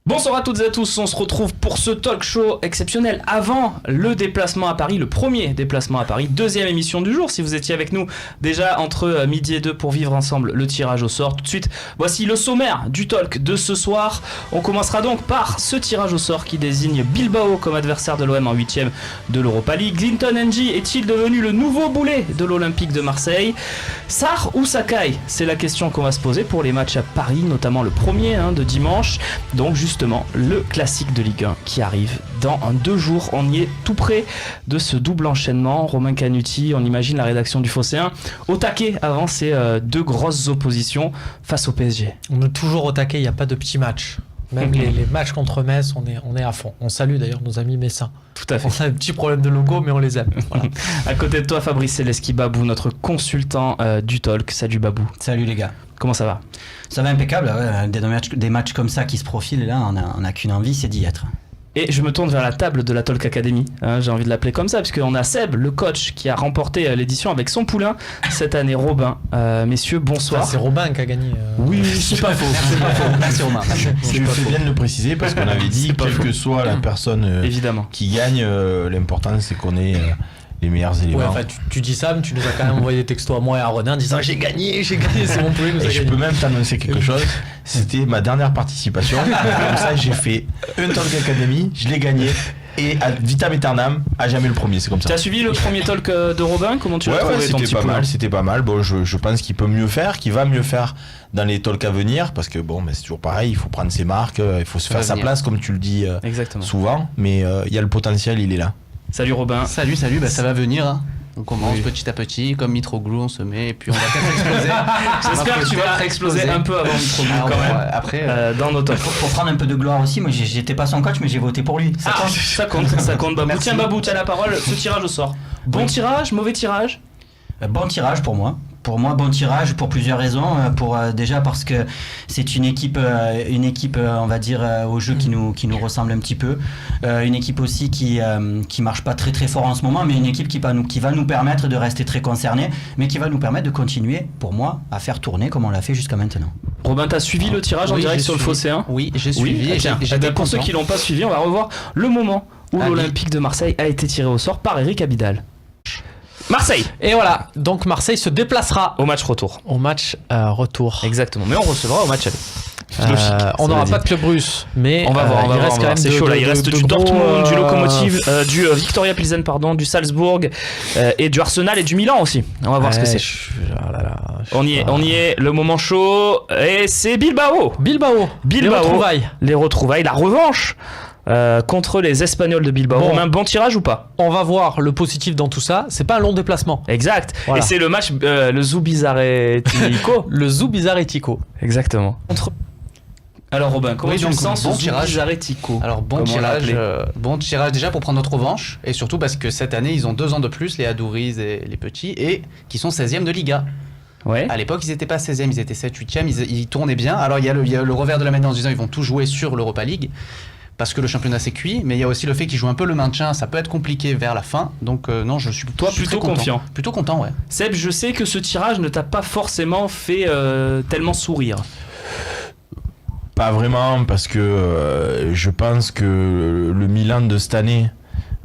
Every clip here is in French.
Bonsoir à toutes et à tous, on se retrouve pour ce talk show exceptionnel avant le déplacement à Paris, le premier déplacement à Paris, deuxième émission du jour. Si vous étiez avec nous déjà entre midi et 2 pour vivre ensemble le tirage au sort, tout de suite voici le sommaire du talk de ce soir. On commencera donc par ce tirage au sort qui désigne Bilbao comme adversaire de l'OM en 8ème de l'Europa League. Clinton Ng est-il devenu le nouveau boulet de l'Olympique de Marseille? Sarr ou Sakai? C'est la question qu'on va se poser pour les matchs à Paris, notamment le premier de dimanche. Donc justement le classique de Ligue 1 qui arrive dans 2 jours. On y est tout près de ce double enchaînement. Romain Canuti, on imagine la rédaction du Phocéen au taquet avant ces 2 grosses oppositions face au PSG. On est toujours au taquet, il n'y a pas de petits matchs. Même les matchs contre Metz, on est à fond. On salue d'ailleurs nos amis messins. Tout à fait. On a un petit problème de logo, mais on les aime. Voilà. À côté de toi, Fabrice Celeski Babou, notre consultant du talk. Salut Babou. Salut les gars. Comment ça va? Ça va impeccable. Ouais. Des matchs comme ça qui se profilent, là, on a qu'une envie, c'est d'y être. Et je me tourne vers la table de la Talk Academy, j'ai envie de l'appeler comme ça, puisqu'on a Seb, le coach, qui a remporté l'édition avec son poulain cette année, Robin. Messieurs, bonsoir. Enfin, c'est Robin qui a gagné. Oui, c'est pas faux. Merci Romain. Tu fais bien de le préciser parce qu'on avait dit, quelle que soit la personne évidemment qui gagne, l'important c'est qu'on ait les meilleurs éléments. Ouais, enfin, tu dis ça, mais tu nous as quand même envoyé des textos à moi et à René en disant j'ai gagné, c'est mon poulet. Et je peux même t'annoncer quelque chose, c'était ma dernière participation. Comme ça, j'ai fait un Talk Academy, je l'ai gagné. Et ad vitam aeternam, à jamais le premier, c'est comme ça. Tu as suivi le premier talk de Robin? Comment tu l'as trouvé ton petit poulain? C'était pas mal. Bon, je pense qu'il peut mieux faire, qu'il va mieux faire dans les talks à venir, parce que bon, c'est toujours pareil, il faut prendre ses marques, il faut se faire sa place, comme tu le dis souvent. Mais il y a le potentiel, il est là. Salut Robin. Salut, bah, ça va venir. Hein. On commence petit à petit, comme Mitroglou, on se met, et puis on va peut-être exploser. J'espère que tu vas exploser un peu avant Mitroglou quand même. Après, dans nos talks. Pour prendre un peu de gloire aussi, moi j'étais pas son coach, mais j'ai voté pour lui. Ça compte. Babou. Tiens Babou, tu as la parole. Ce tirage au sort. Bon tirage, mauvais tirage? Bon tirage pour moi. Pour moi, bon tirage pour plusieurs raisons. Déjà parce que c'est une équipe, on va dire, au jeu qui nous ressemble un petit peu. Une équipe aussi qui marche pas très très fort en ce moment, mais une équipe qui va nous permettre de rester très concernés, mais qui va nous permettre de continuer, pour moi, à faire tourner comme on l'a fait jusqu'à maintenant. Robin, t'as suivi le tirage en direct sur le Phocéen? Oui, j'ai suivi. Pour ceux qui l'ont pas suivi, on va revoir le moment où l'Olympique de Marseille a été tiré au sort par Eric Abidal. Marseille. Et voilà, donc Marseille se déplacera au match retour. Retour. Exactement, mais on recevra au match aller. On n'aura pas de club russe, mais on va voir. Il reste quand même c'est chaud là. Il reste du Dortmund, du Lokomotiv, du Viktoria Pilsen, du Salzbourg et du Arsenal et du Milan aussi. On va voir ce que c'est. On y est. Le moment chaud et c'est Bilbao. Les retrouvailles, la revanche. Contre les Espagnols de Bilbao. Bon tirage ou pas? On va voir le positif dans tout ça. C'est pas un long déplacement. Exact. Voilà. Et c'est le match le Zubizarretico. Le Zubizarretico. Exactement. Alors Robin, comment tu le sens bon tirage Zubizarretico? Alors bon tirage déjà pour prendre notre revanche et surtout parce que cette année ils ont 2 ans de plus, les Adouriz et les petits, et qui sont 16e de Liga. Ouais. À l'époque, ils n'étaient pas 16e, ils étaient 7, 8e, ils tournaient bien. Alors il y a le revers de la médaille en se disant ils vont tout jouer sur l'Europa League. Parce que le championnat c'est cuit, mais il y a aussi le fait qu'ils jouent un peu le maintien, ça peut être compliqué vers la fin, donc non, je suis plutôt confiant. Plutôt content, ouais. Seb, je sais que ce tirage ne t'a pas forcément fait tellement sourire. Pas vraiment, parce que je pense que le Milan de cette année,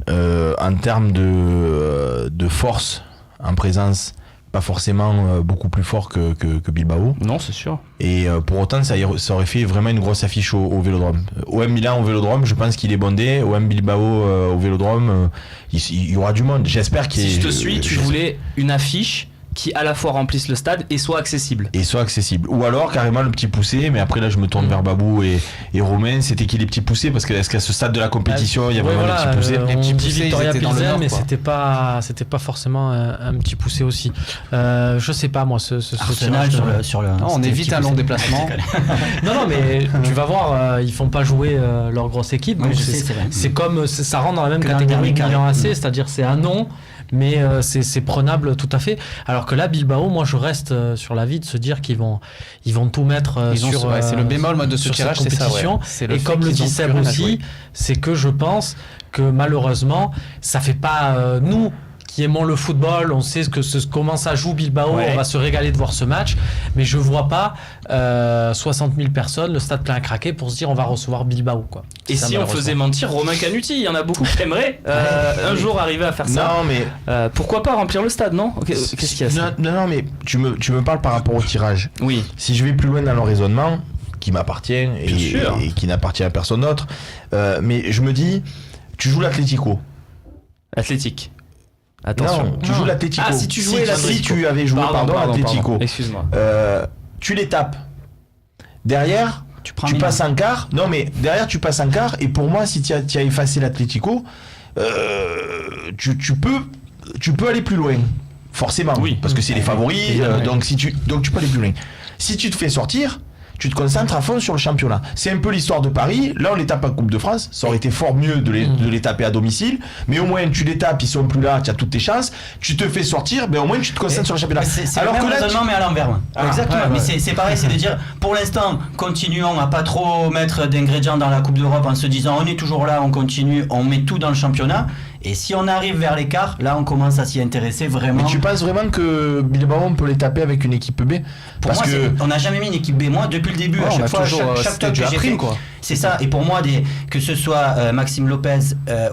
en termes de force, en présence, pas forcément beaucoup plus fort que Bilbao. Non, c'est sûr. Et pour autant, ça aurait fait vraiment une grosse affiche au Vélodrome. OM Milan au Vélodrome, je pense qu'il est bondé. OM Bilbao au Vélodrome, il y aura du monde. J'espère qu'il Si je te suis, tu voulais une affiche qui à la fois remplisse le stade et soit accessible. Ou alors carrément le petit poussé, mais après là je me tourne vers Babou et Romain, c'était qui les petits poussés? Parce qu'à ce stade de la compétition, il y a vraiment les petits poussés. Les petits poussés, Victoria Pilsen, Pilsen, mais c'était pas forcément un petit poussé aussi. Je sais pas moi ce Arsenal sur le non, on évite un long déplacement. non mais tu vas voir, ils font pas jouer leur grosse équipe. Oui, donc c'est comme ça rentre dans la même catégorie que Milan AC, c'est-à-dire c'est un nom. Mais c'est prenable tout à fait. Alors que là, Bilbao, moi je reste sur l'avis de se dire qu'ils vont tout mettre sur c'est le bémol de ce tirage, cette compétition. C'est ça, ouais. Et comme le dit Seb aussi, c'est que je pense que malheureusement, ça fait pas nous qui aimons le football, on sait comment ça joue Bilbao, on va se régaler de voir ce match, mais je vois pas 60 000 personnes, le stade plein à craquer pour se dire on va recevoir Bilbao, quoi. Et si on faisait mentir Romain Canuti, il y en a beaucoup qui aimeraient un jour arriver à faire ça. Non, mais pourquoi pas remplir le stade, non? Qu'est-ce qu'il y a? Non, mais tu me parles par rapport au tirage. Oui. Si je vais plus loin dans le raisonnement, qui m'appartient et qui n'appartient à personne d'autre, mais je me dis, tu joues l'Atlético. Athlétique. Attention. Non, tu joues l'Atlético. Ah, si tu jouais l'Atlético. Si tu avais joué, l'Atlético. Excuse-moi. Tu les tapes. Derrière, tu passes un quart. Non, mais derrière, tu passes un quart. Et pour moi, si tu as effacé l'Atlético, tu peux aller plus loin. Forcément. Oui. Parce que c'est les favoris. Donc tu peux aller plus loin. Si tu te fais sortir, tu te concentres à fond sur le championnat. C'est un peu l'histoire de Paris. Là, on les tape en Coupe de France. Ça aurait été fort mieux de les taper à domicile. Mais au moins, tu les tapes, ils sont plus là, tu as toutes tes chances. Tu te fais sortir, mais au moins, tu te concentres sur le championnat. C'est alors le même raisonnement, mais à l'envers. Exactement. Mais c'est pareil, c'est de dire, pour l'instant, continuons à pas trop mettre d'ingrédients dans la Coupe d'Europe en se disant, on est toujours là, on continue, on met tout dans le championnat. Et si on arrive vers l'écart, là on commence à s'y intéresser vraiment. Mais tu penses vraiment que Bilbao on peut les taper avec une équipe B? Pour moi, on n'a jamais mis une équipe B. Moi, depuis le début, à chaque fois, chaque top que j'ai fait, c'est ça. Et pour moi, que ce soit Maxime Lopez,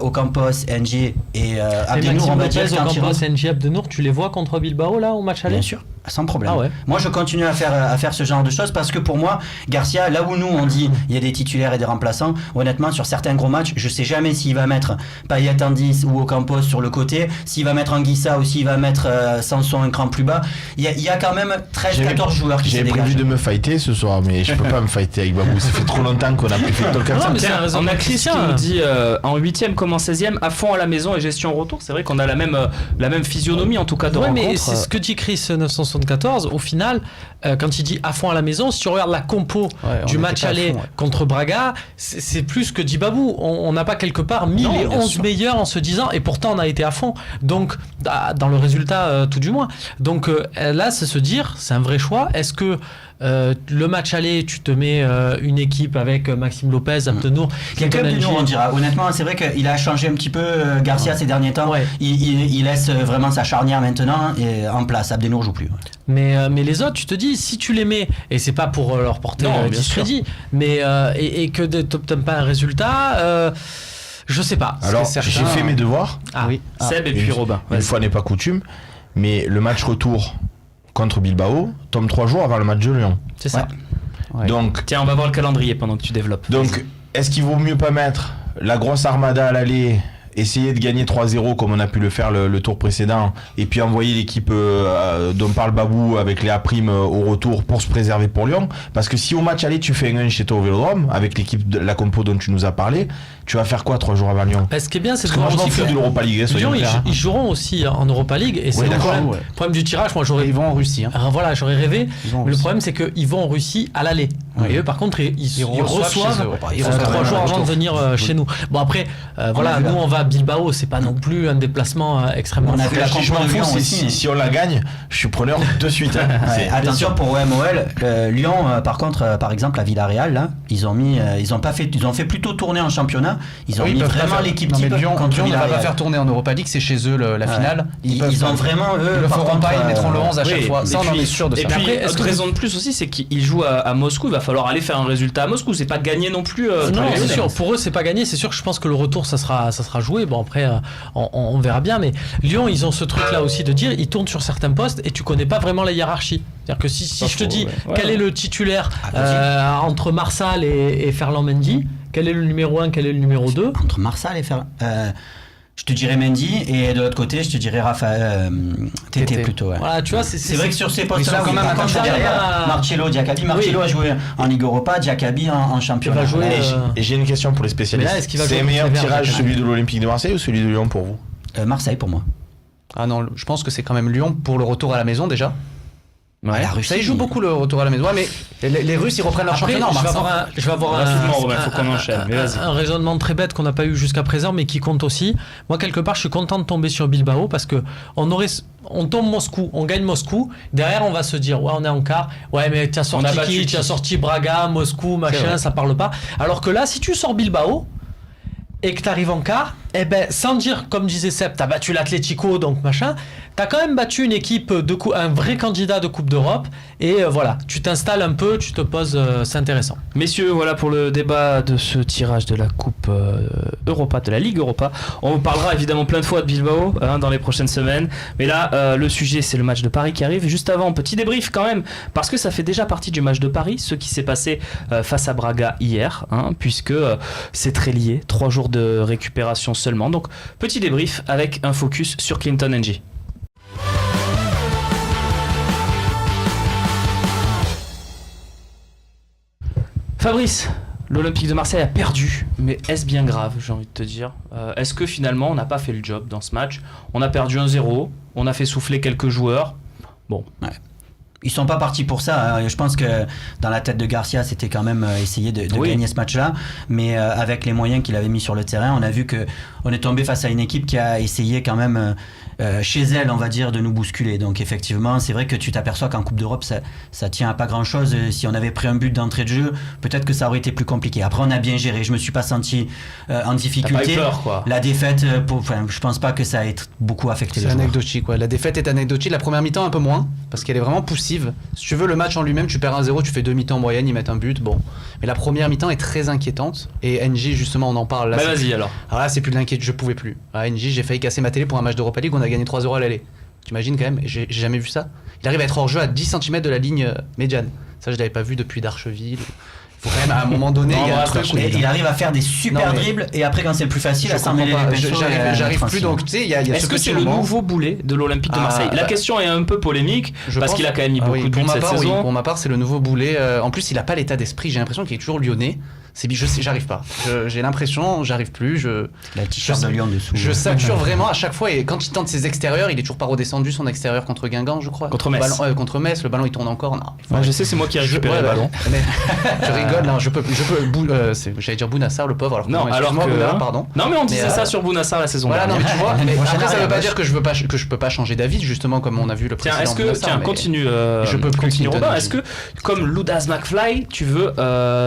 Ocampos, NG et Abdenour, on va dire Ocampos, NG, Abdenour, tu les vois contre Bilbao là au match aller? Bien sûr. Sans problème. Ah ouais. Moi, je continue à faire ce genre de choses parce que pour moi, Garcia, là où nous on dit il y a des titulaires et des remplaçants, honnêtement, sur certains gros matchs, je sais jamais s'il va mettre Payet en 10 ou Ocampos sur le côté, s'il va mettre Anguissa ou s'il va mettre Sanson un cran plus bas. Il y a quand même 13-14 joueurs qui se dégagent. J'ai prévu de me fighter ce soir, mais je peux pas me fighter avec Babou. Ça fait trop longtemps qu'on a plus fait le comme ça. On a Christian qui nous dit en 8ème comme en 16ème, à fond à la maison et gestion retour. C'est vrai qu'on a la même physionomie en tout cas de rencontre. Mais c'est ce que dit Chris 974. Au final, quand il dit à fond à la maison, si tu regardes la compo du match aller contre Braga, c'est plus que dit Babou. On n'a pas quelque part mis les 11 meilleurs en se disant, et pourtant on a été à fond. Donc, dans le résultat, tout du moins. Donc là, c'est se dire, c'est un vrai choix. Est-ce que le match aller, tu te mets une équipe avec Maxime Lopez, Abdenour, on dira. Honnêtement, c'est vrai qu'il a changé un petit peu Garcia ces derniers temps. Il laisse vraiment sa charnière maintenant en place. Abdenour joue plus. Mais les autres, tu te dis, si tu les mets, et c'est pas pour leur porter discrédit, mais et que tu n'obtiens pas un résultat, je sais pas. Alors, j'ai fait mes devoirs. Seb et puis Robin. Une fois n'est pas coutume, mais le match retour contre Bilbao tombe 3 jours avant le match de Lyon. C'est ça. Ouais. Donc, tiens, on va voir le calendrier pendant que tu développes. Donc, est-ce qu'il vaut mieux pas mettre la grosse armada à l'aller, essayer de gagner 3-0 comme on a pu le faire le tour précédent, et puis envoyer l'équipe dont parle Babou avec les A' au retour pour se préserver pour Lyon? Parce que si au match aller tu fais un 1 chez toi au Vélodrome avec l'équipe de la compo dont tu nous as parlé, tu vas faire quoi 3 jours avant Lyon? Ce qui est bien, c'est que moi je m'en fous de l'Europa League. Lyon, ils joueront aussi en Europa League, et c'est le problème du tirage. Moi, ils vont en Russie. Alors, voilà, j'aurais rêvé. Mais le problème, c'est qu'ils vont en Russie à l'aller. Et eux, par contre, ils reçoivent 3 jours avant de venir chez nous. Bon, après, voilà, nous on va à Bilbao, c'est pas non plus un déplacement extrêmement. On a vu la je m'en fous, si on la gagne, je suis preneur de suite. Attention pour OMOL, Lyon, par contre, par exemple, à Villarreal, là, ils ont fait plutôt tourner en championnat. Ils ont mis vraiment l'équipe type. Lyon ne va pas faire tourner en Europa League, c'est chez eux la finale. Ils ont vraiment ils le feront pas, ils mettront le 11 à chaque fois. Ça, on en est sûr de ça. Et puis, autre raison de plus aussi, c'est qu'ils jouent à Moscou. Il va falloir aller faire un résultat à Moscou. C'est pas gagné non plus. Non, c'est sûr. Pour eux, c'est pas gagné. C'est sûr que je pense que le retour, ça sera joué. Bon, après, on verra bien. Mais Lyon, ils ont ce truc-là aussi de dire, ils tournent sur certains postes et tu connais pas vraiment la hiérarchie. C'est-à-dire que si je te dis quel est le titulaire entre Marsal et Ferland Mendy, quel est le numéro 1, quel est le numéro 2? Entre Marsal et Ferland, je te dirais Mendy, et de l'autre côté, je te dirais Tété plutôt. Voilà, tu vois, c'est vrai que sur ces postes-là, quand même, derrière Marcello, Diakabi. Marcello a joué en Ligue Europa, Diakabi en championnat. Et j'ai une question pour les spécialistes. C'est le meilleur tirage, celui de l'Olympique de Marseille ou celui de Lyon pour vous? Marseille pour moi. Ah non, je pense que c'est quand même Lyon pour le retour à la maison déjà. Ouais. La Russie, ça, ils jouent beaucoup le retour à la maison. Ouais, mais les Russes, ils reprennent leur championnat. Je vais avoir un raisonnement très bête qu'on n'a pas eu jusqu'à présent, mais qui compte aussi. Moi, quelque part, je suis content de tomber sur Bilbao parce que on tombe Moscou, on gagne Moscou. Derrière, on va se dire, ouais, on est en quart. Ouais, mais tu as sorti qui? Tu as sorti Braga, Moscou, machin, ça parle pas. Alors que là, si tu sors Bilbao et que tu arrives en quart, Eh ben, sans dire, comme disait Seb, t'as battu l'Atlético, donc machin, t'as quand même battu une équipe, un vrai candidat de Coupe d'Europe, et voilà, tu t'installes un peu, tu te poses, c'est intéressant. Messieurs, voilà pour le débat de ce tirage de la Coupe Europa, de la Ligue Europa. On vous parlera évidemment plein de fois de Bilbao dans les prochaines semaines, mais là, le sujet, c'est le match de Paris qui arrive. Et juste avant, petit débrief quand même, parce que ça fait déjà partie du match de Paris, ce qui s'est passé face à Braga hier, puisque c'est très lié, 3 jours de récupération seulement. Donc petit débrief avec un focus sur Clinton NJ. Fabrice, l'Olympique de Marseille a perdu, mais est-ce bien grave, j'ai envie de te dire est-ce que finalement on n'a pas fait le job dans ce match? On a perdu 1-0, on a fait souffler quelques joueurs. Bon. Ouais. Ils sont pas partis pour ça. Je pense que dans la tête de Garcia, c'était quand même essayer de gagner ce match-là. Mais avec les moyens qu'il avait mis sur le terrain, on a vu que on est tombé face à une équipe qui a essayé quand même chez elle, on va dire, de nous bousculer. Donc effectivement, c'est vrai que tu t'aperçois qu'en Coupe d'Europe, ça tient à pas grand-chose. Si on avait pris un but d'entrée de jeu, peut-être que ça aurait été plus compliqué. Après, on a bien géré. Je me suis pas senti en difficulté. T'as pas eu peur, quoi. La défaite, je pense pas que ça ait beaucoup affecté les joueurs. C'est anecdotique, quoi. La défaite est anecdotique. La première mi-temps un peu moins, parce qu'elle est vraiment poussive. Si tu veux, le match en lui-même, tu perds 1-0, tu fais 2 mi-temps en moyenne, ils mettent un but. Bon. Mais la première mi-temps est très inquiétante. Et NJ, justement, on en parle. Là, vas-y alors. Alors là, c'est plus de l'inquiétude, je pouvais plus. À NJ, j'ai failli casser ma télé pour un match d'Europa League, on a gagné 3-0 à l'aller. T'imagines quand même, j'ai jamais vu ça. Il arrive à être hors jeu à 10 cm de la ligne médiane. Ça, je l'avais pas vu depuis d'Archeville. Il faut quand même, à un moment donné, il y a un truc. Il arrive à faire des super dribbles et après, quand c'est le plus facile, à s'en mêler les pinceaux. J'arrive plus, donc tu sais, il y a Est-ce que c'est le nouveau boulet de l'Olympique de Marseille? La question est un peu polémique parce qu'il a quand même mis beaucoup de buts cette saison. Pour ma part, c'est le nouveau boulet. En plus, il a pas l'état d'esprit. J'ai l'impression qu'il est toujours lyonnais. J'arrive pas. J'ai l'impression, j'arrive plus. La t-shirt de Lyon dessous. Je sature vraiment à chaque fois. Et quand il tente ses extérieurs, il est toujours pas redescendu son extérieur contre Guingamp, je crois. Contre Metz. Contre Metz, le ballon il tourne encore. Non. Je sais, c'est moi qui ai récupéré le ballon. Mais, je rigole, non, je peux. J'allais dire Bounassar, le pauvre. Alors que. Bouna, pardon. Non, mais on disait ça sur Bounassar la saison dernière. dernière. Non, mais tu vois. Mais après, ça veut pas dire que je peux pas changer d'avis, justement, comme on a vu le précédent. Continue. Je peux continuer, Robin. Est-ce que, comme Loudaz McFly, tu veux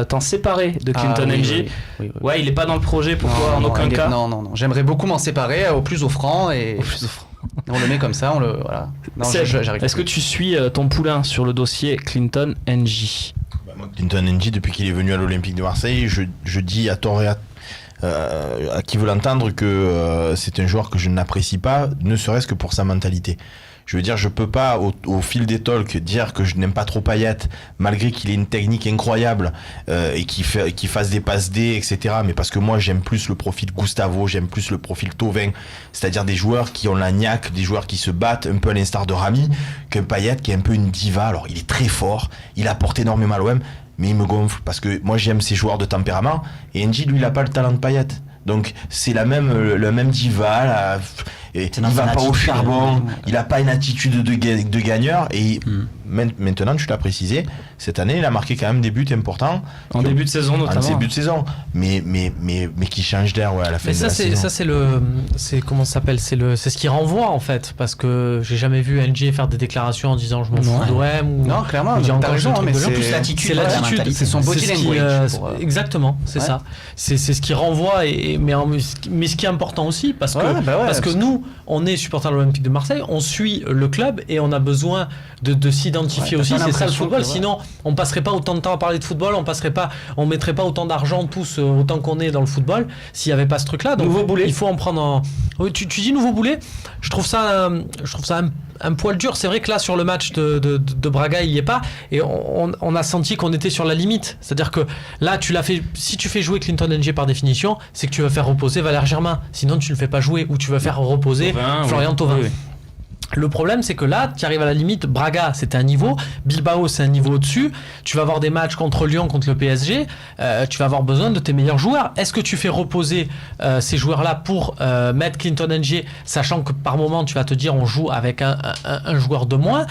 t'en séparer de Clinton NJ? Oui. Ouais, il est pas dans le projet, pourquoi? En aucun cas. Non. J'aimerais beaucoup m'en séparer au plus offrant et. On le met comme ça, voilà. Non, j'arrive. Est-ce que tu suis ton poulain sur le dossier Clinton NJ? Moi, Clinton NJ, depuis qu'il est venu à l'Olympique de Marseille, je dis à tort et à qui veut l'entendre que c'est un joueur que je n'apprécie pas, ne serait-ce que pour sa mentalité. Je veux dire, je peux pas au fil des talks dire que je n'aime pas trop Payet, malgré qu'il ait une technique incroyable et qu'il fasse des passes D, etc. Mais parce que moi, j'aime plus le profil Gustavo, j'aime plus le profil Thauvin, c'est-à-dire des joueurs qui ont la niaque, des joueurs qui se battent un peu à l'instar de Rami, qu'un Payet qui est un peu une diva. Alors, il est très fort, il apporte énormément à l'OM, mais il me gonfle parce que moi, j'aime ces joueurs de tempérament et NJ, lui, il a pas le talent de Payet. Donc c'est la même diva, il va pas au charbon, il a pas une attitude de gagneur et maintenant tu l'as précisé, cette année il a marqué quand même des buts importants en début de saison notamment. En début de saison, mais qui change d'air à la fin de la saison. Ça c'est comment ça s'appelle, c'est ce qui renvoie en fait, parce que j'ai jamais vu NJ faire des déclarations en disant je m'en fous d'OM ou non, clairement, t'as raison, mais c'est plus l'attitude, c'est son body language. Exactement, c'est ça. C'est ce qui renvoie mais ce qui est important aussi parce que nous on est supporters de l'Olympique de Marseille, on suit le club et on a besoin de s'identifier aussi, c'est ça le football, sinon on passerait pas autant de temps à parler de football, on mettrait pas autant d'argent tous autant qu'on est dans le football s'il y avait pas ce truc là. Donc nouveau boulet, il faut en prendre tu dis nouveau boulet, je trouve ça un poil dur. C'est vrai que là sur le match de Braga il y est pas et on a senti qu'on était sur la limite, c'est-à-dire que là si tu fais jouer Clinton NJ par définition, c'est que tu vas faire reposer Valère Germain, sinon tu ne le fais pas jouer, ou tu vas faire reposer Florian Thauvin. Oui. Le problème, c'est que là, tu arrives à la limite. Braga, c'est un niveau. Bilbao, c'est un niveau au-dessus. Tu vas avoir des matchs contre Lyon, contre le PSG. Tu vas avoir besoin de tes meilleurs joueurs. Est-ce que tu fais reposer ces joueurs-là pour mettre Clinton NJ, sachant que par moment, tu vas te dire on joue avec un joueur de moins?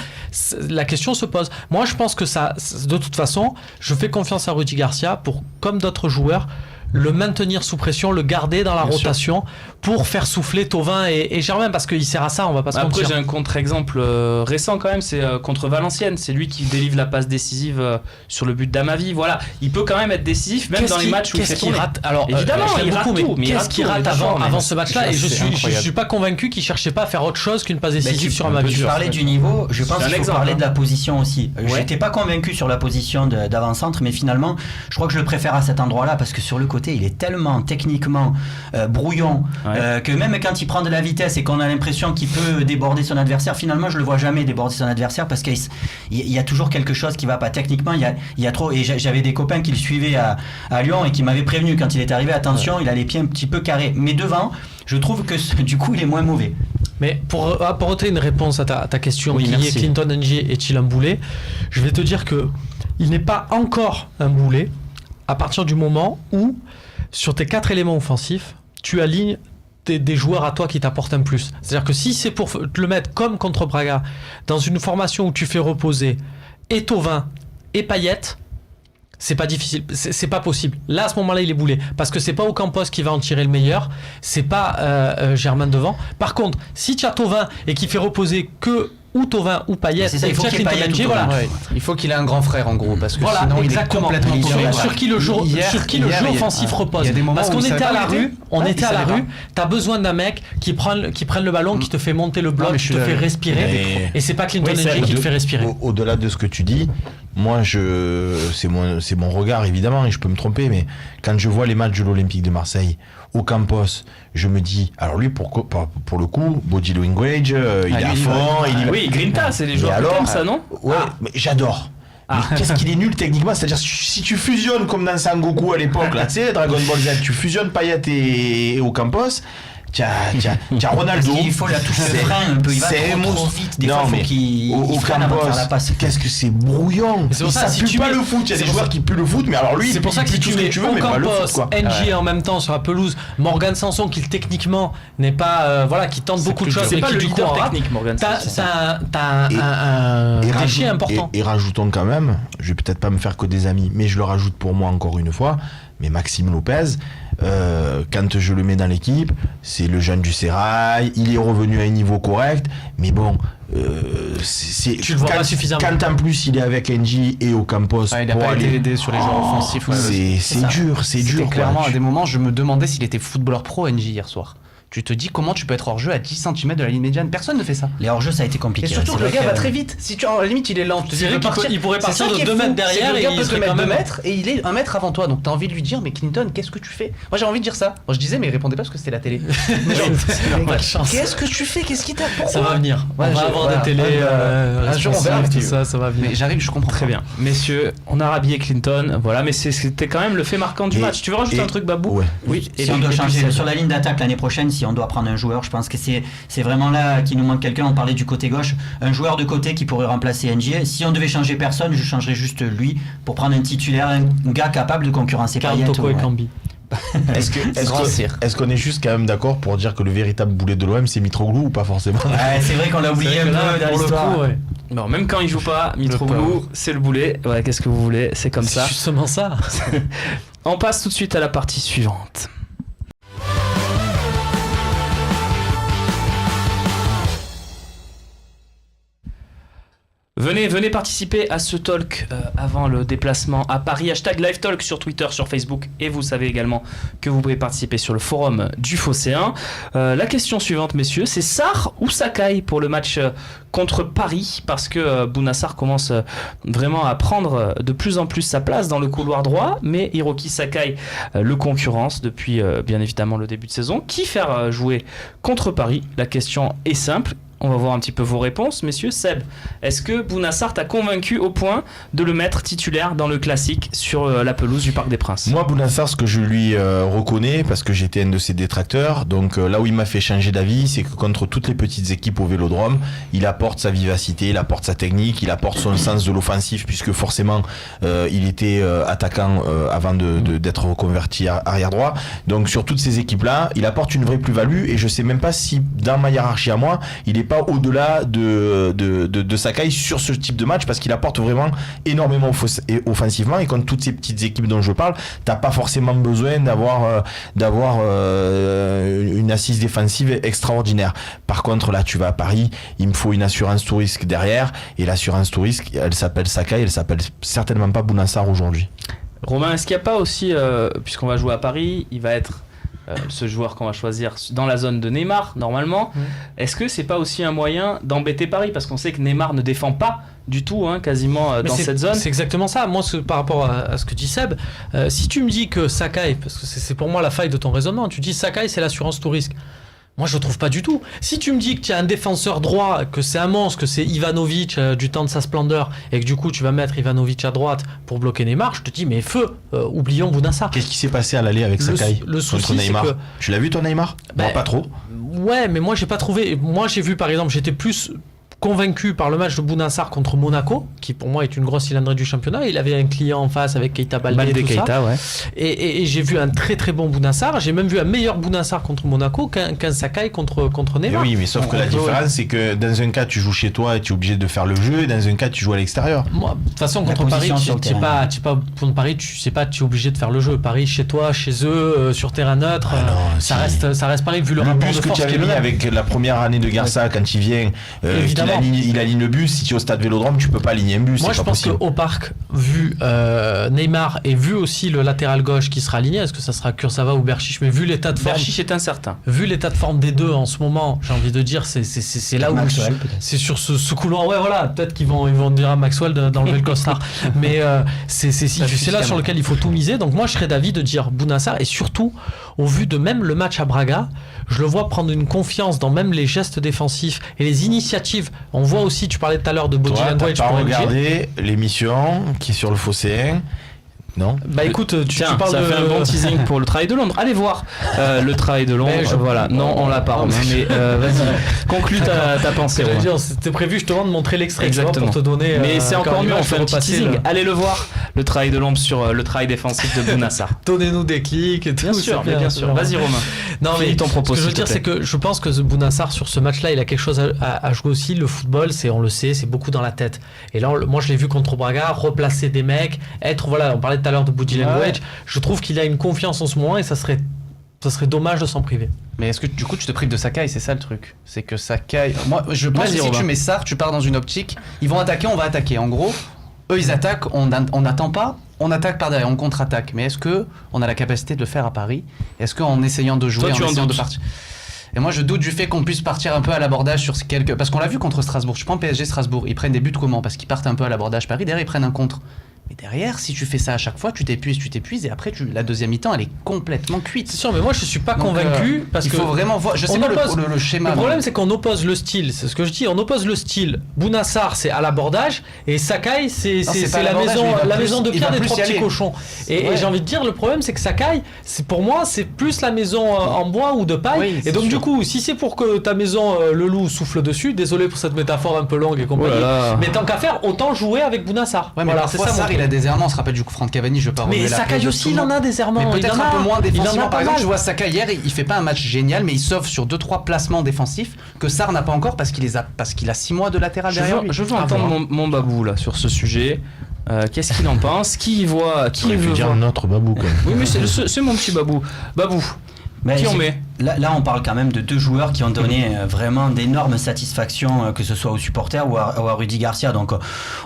La question se pose. Moi, je pense que ça, de toute façon, je fais confiance à Rudy Garcia pour, comme d'autres joueurs, le maintenir sous pression, le garder dans la Bien rotation pour faire souffler Thauvin et Germain, parce qu'il sert à ça, on va pas se Après, mentir. j'ai un contre-exemple récent quand même, c'est contre Valenciennes. C'est lui qui délivre la passe décisive sur le but d'Amavi. Voilà, il peut quand même être décisif, même dans les matchs où il fait tourner. rate. Alors, Évidemment, je l'aime il rate beaucoup, tout, mais il qu'est-ce rate qu'il tout, rate on est d'accord, avant mais ce match-là? Et je suis pas convaincu qu'il cherchait pas à faire autre chose qu'une passe décisive sur Amavi. Tu parlais du niveau, je pense C'est un qu'il faut exemple, parler hein. de la position aussi. Ouais. J'étais pas convaincu sur la position d'avant-centre, mais finalement, je crois que je le préfère à cet endroit-là parce que sur le côté, il est tellement techniquement brouillon que même quand il prend de la vitesse et qu'on a l'impression qu'il peut déborder son adversaire, finalement, je le vois jamais déborder son adversaire parce qu'il y a toujours quelque chose qui va pas. Techniquement, il y a trop. Et j'avais des copains qui le suivaient à Lyon et qui m'avaient prévenu quand il est arrivé, attention, il a les pieds un petit peu carrés. Mais devant, je trouve que du coup, il est moins mauvais. Mais pour apporter une réponse à ta question, Oui, qui merci. est Clinton N'Jie est-il un boulet, je vais te dire que il n'est pas encore un boulet à partir du moment où, sur tes 4 éléments offensifs, tu alignes des joueurs à toi qui t'apportent un plus. C'est-à-dire que si c'est pour te le mettre comme contre Braga, dans une formation où tu fais reposer et Thauvin et Payet, c'est pas difficile, c'est pas possible. Là, à ce moment-là, il est boulé. Parce que c'est pas Ocampos qui va en tirer le meilleur, c'est pas Germain devant. Par contre, si tu as Thauvin et qui fait reposer que ou Thauvin ou Payet, C'est ça, il faut qu'il y ait Clinton Payet ou N'Jie, Thauvin. voilà. Ouais, il faut qu'il ait un grand frère en gros, parce que Voilà, sinon exactement. il est complètement Sur- paumé. Sur qui le jeu offensif repose. il y a des moments Parce où qu'on il savait était à pas la où il était. rue, on Ouais, était il à la savait rue, t'as besoin d'un mec qui prenne le ballon, qui te fait monter le bloc, Non, mais je qui suis te fait d'accord. respirer. Mais- Et c'est pas Clinton Oui, c'est N'Jie qui te fait respirer. Au-delà de ce que tu dis, moi, c'est mon regard évidemment, et je peux me tromper, mais quand je vois les matchs de l'Olympique de Marseille, Ocampos, je me dis, alors lui, pour le coup, body language, il est à fond, il y va. Oui, Grinta, c'est les joueurs Et que alors, t'aimes, ça, non? Ouais, mais j'adore. Mais qu'est-ce qu'il est nul techniquement, c'est-à-dire si tu fusionnes comme dans Sangoku à l'époque, là, tu sais, Dragon Ball Z, tu fusionnes Payet et Ocampos, t'as Ronaldo. Il faut la touche de frein un peu, il va trop vite. Des fois, il faut qu'il freine avant de faire la passe. Qu'est-ce que c'est brouillon. C'est pour ça, si pue tu pas mets- le foot, il y a c'est des pour joueurs qui puent le foot, mais alors lui, C'est pour ça que il si pue tu tout ce mets que tu veux, mais pas le foot, Ocampos, quoi. N'Jie en même temps sur la pelouse, Morgan Sanson qui techniquement n'est pas qui tente beaucoup de choses, C'est mais pas qui le du coup leader en rate, technique, Morgan. t'as un déchet important. Et rajoutons quand même, je vais peut-être pas me faire que des amis, mais je le rajoute pour moi encore une fois, mais Maxime Lopez, quand je le mets dans l'équipe, c'est le jeune du Sérail, il est revenu à un niveau correct, mais bon, Tu le vois pas suffisamment. Quand en plus il est avec N'Jie et Ocampos, Il n'a pour pas été aller- aidé sur les joueurs offensifs. Ouais, c'est dur, c'est C'était dur. quoi. clairement à des moments, je me demandais s'il était footballeur pro N'Jie hier soir. Tu te dis comment tu peux être hors jeu à 10 cm de la ligne médiane. Personne ne fait ça. Les hors-jeux, ça a été compliqué. Et surtout C'est que le vrai gars que- va très vite. Si tu, à la limite, il est lent. C'est vrai qu'il pourrait partir de 2 mètres derrière et le gars il peut te serait mettre quand 2 même- mètres et il est 1 mètre avant toi. Donc t'as envie de lui dire, mais Clinton, qu'est-ce que tu fais? Moi j'ai envie de dire ça. Moi je disais, mais il répondait pas parce que c'était la télé. Mais genre, Pas de chance. qu'est-ce que tu fais? Qu'est-ce qui t'a. Ça va venir. Ouais, On va je- avoir voilà. des télés Un jour, on verra responsives, avec tout ça va venir. Mais j'arrive, je comprends. Très bien. Messieurs, on a rhabillé Clinton, voilà, mais c'était quand même le fait marquant du Et- match. Tu veux rajouter et- un truc, Babou? Ouais. Oui. Si on doit changer sur la ligne d'attaque l'année prochaine, si on doit prendre un joueur, je pense que c'est vraiment là qu'il nous manque quelqu'un. On parlait du côté gauche, un joueur de côté qui pourrait remplacer N'Jie. Si on devait changer personne, je changerais juste lui pour prendre un titulaire, un gars capable de concurrencer Payet. Toko et Cambi. Est-ce qu'on est juste quand même d'accord pour dire que le véritable boulet de l'OM c'est Mitroglou ou pas forcément? Ouais, c'est vrai qu'on l'a oublié un peu dans l'histoire. Non, même quand il joue pas, Mitroglou, c'est le boulet. Ouais, qu'est-ce que vous voulez? C'est comme ça. C'est justement ça. On passe tout de suite à la partie suivante. Venez participer à ce talk avant le déplacement à Paris. Hashtag LiveTalk sur Twitter, sur Facebook. Et vous savez également que vous pouvez participer sur le forum du Phocéen. La question suivante, messieurs, c'est Sarr ou Sakai pour le match contre Paris? Parce que Bouna Sarr commence vraiment à prendre de plus en plus sa place dans le couloir droit. Mais Hiroki Sakai le concurrence depuis bien évidemment le début de saison. Qui faire jouer contre Paris? La question est simple. On va voir un petit peu vos réponses, messieurs. Seb, est-ce que Bouna Sarr t'a convaincu au point de le mettre titulaire dans le classique sur la pelouse du Parc des Princes? Moi, Bouna Sarr, ce que je lui reconnais, parce que j'étais un de ses détracteurs, donc là où il m'a fait changer d'avis, c'est que contre toutes les petites équipes au Vélodrome, il apporte sa vivacité, il apporte sa technique, il apporte son sens de l'offensif, puisque forcément, il était attaquant avant d'être reconverti arrière droit. Donc sur toutes ces équipes-là, il apporte une vraie plus-value, et je sais même pas si dans ma hiérarchie à moi, il est pas au-delà de Sakai sur ce type de match parce qu'il apporte vraiment énormément offensivement et contre toutes ces petites équipes dont je parle, t'as pas forcément besoin d'avoir une assise défensive extraordinaire. Par contre, là, tu vas à Paris, il me faut une assurance tout risque derrière et l'assurance tout risque, elle s'appelle Sakai, elle s'appelle certainement pas Bounassar aujourd'hui. Romain, est-ce qu'il n'y a pas aussi, puisqu'on va jouer à Paris, il va être ce joueur qu'on va choisir dans la zone de Neymar, normalement. Est-ce que c'est pas aussi un moyen d'embêter Paris? Parce qu'on sait que Neymar ne défend pas du tout, quasiment dans cette zone. C'est exactement ça. Moi, par rapport à ce que dit Seb, si tu me dis que Sakai, parce que c'est pour moi la faille de ton raisonnement, tu dis Sakai, c'est l'assurance tout risque. Moi, je trouve pas du tout. Si tu me dis que tu as un défenseur droit, que c'est un monstre, que c'est Ivanovic du temps de sa splendeur, et que du coup, tu vas mettre Ivanovic à droite pour bloquer Neymar, je te dis, mais feu, oublions Bounassar. Qu'est-ce qui s'est passé à l'aller avec Sakai contre Neymar? Tu l'as vu, ton Neymar? Moi, pas trop. Ouais, mais moi, j'ai pas trouvé. Moi, j'ai vu, par exemple, j'étais plus convaincu par le match de Bounassar contre Monaco, qui pour moi est une grosse cylindrée du championnat. Il avait un client en face avec Keita Baldé et tout ça. Ouais. Et j'ai vu un très très bon Bounassar. J'ai même vu un meilleur Bounassar contre Monaco qu'un Sakai contre Neymar. Et oui, mais sauf que la différence, c'est que dans un cas, tu joues chez toi et tu es obligé de faire le jeu, et dans un cas, tu joues à l'extérieur. Moi, de toute façon, contre Paris, tu sais pas, tu es obligé de faire le jeu. Paris, chez toi, chez eux, sur terrain neutre, ça reste Paris, vu le rapport de bus que force tu avais mis avec la première année de Garça, quand il vient, il aligne le bus. Si tu es au stade Vélodrome, tu peux pas aligner un bus. Moi, je pense qu'au parc, vu Neymar et vu aussi le latéral gauche qui sera aligné, est-ce que ça sera Kurzawa ou Berchiche, mais vu l'état de forme, Berchiche est incertain. Vu l'état de forme des deux en ce moment, j'ai envie de dire, c'est là où Maxwell, c'est sur ce couloir. Ouais, voilà, peut-être qu'ils vont dire à Maxwell d'enlever le costard, mais c'est là sur lequel il faut tout miser. Donc moi, je serais d'avis de dire Bounassar, et surtout au vu de même le match à Braga, je le vois prendre une confiance dans même les gestes défensifs et les initiatives. On voit aussi, tu parlais tout à l'heure de body language. Tu as regardé l'émission qui est sur le Phocéen? Non. Bah écoute, tu parles ça de... fait un bon teasing pour le travail de Londres. Allez voir le travail de Londres. Voilà, non, on l'a pas, Romain, mais vas-y, conclue ta pensée. C'était prévu justement de montrer l'extrait, exactement, pour te donner. Mais c'est encore mieux, on fait un petit teasing. Allez le voir, le travail de Londres sur le travail défensif de Bounassar. Donnez-nous des clics et tout. Bien sûr. Vas-y, Romain. Non, mais ton propos. Ce que je veux dire, c'est que je pense que Bounassar sur ce match-là, il a quelque chose à jouer aussi. Le football, on le sait, c'est beaucoup dans la tête. Et là, moi, je l'ai vu contre Braga, replacer des mecs, on parlait tout à l'heure de body language. Je trouve qu'il a une confiance en ce moment et ça serait dommage de s'en priver. Mais est-ce que du coup tu te prives de Sakai? C'est ça le truc. C'est que Sakai. Moi je pense que si tu mets Sarr, tu pars dans une optique. Ils vont attaquer, on va attaquer. En gros, eux ils attaquent, on n'attend pas, on attaque par derrière, on contre-attaque. Mais est-ce que on a la capacité de le faire à Paris? Est-ce qu'en essayant de jouer, en essayant de partir? Et moi je doute du fait qu'on puisse partir un peu à l'abordage sur quelques. Parce qu'on l'a vu contre Strasbourg. Je prends PSG Strasbourg. Ils prennent des buts comment? Parce qu'ils partent un peu à l'abordage Paris. Derrière ils prennent un contre. Mais derrière, si tu fais ça à chaque fois, tu t'épuises et après la deuxième mi-temps, elle est complètement cuite. C'est sûr, mais moi je suis pas convaincu parce il faut vraiment voir. Je sais pas le schéma. Le problème, c'est qu'on oppose le style. C'est ce que je dis. On oppose le style. Bounassar, c'est à l'abordage et Sakai, c'est la maison de pierre des trois petits cochons. Et j'ai envie de dire, le problème, c'est que Sakai, pour moi, c'est plus la maison en bois ou de paille. Oui, et donc du coup, si c'est pour que ta maison le loup souffle dessus, désolé pour cette métaphore un peu longue et compagnie. Mais tant qu'à faire, autant jouer avec Bounassar. Ouais, voilà, c'est ça. Il a des errements, on se rappelle du coup Franck Cavani, je veux pas mais Sakai aussi, il en a des errements. Mais peut-être un peu moins défensivement. Par exemple, je vois Sakai hier, il fait pas un match génial, mais il sauve sur 2-3 placements défensifs que Sarr n'a pas encore parce qu'il a 6 mois de latéral derrière lui. Je veux entendre mon babou là sur ce sujet. Qu'est-ce qu'il en pense? Qui voit? Qui veut dire notre babou quoi. Oui, mais c'est mon petit babou. Babou. Qui on met? Là, on parle quand même de deux joueurs qui ont donné vraiment d'énormes satisfactions, que ce soit aux supporters ou à Rudy Garcia. Donc,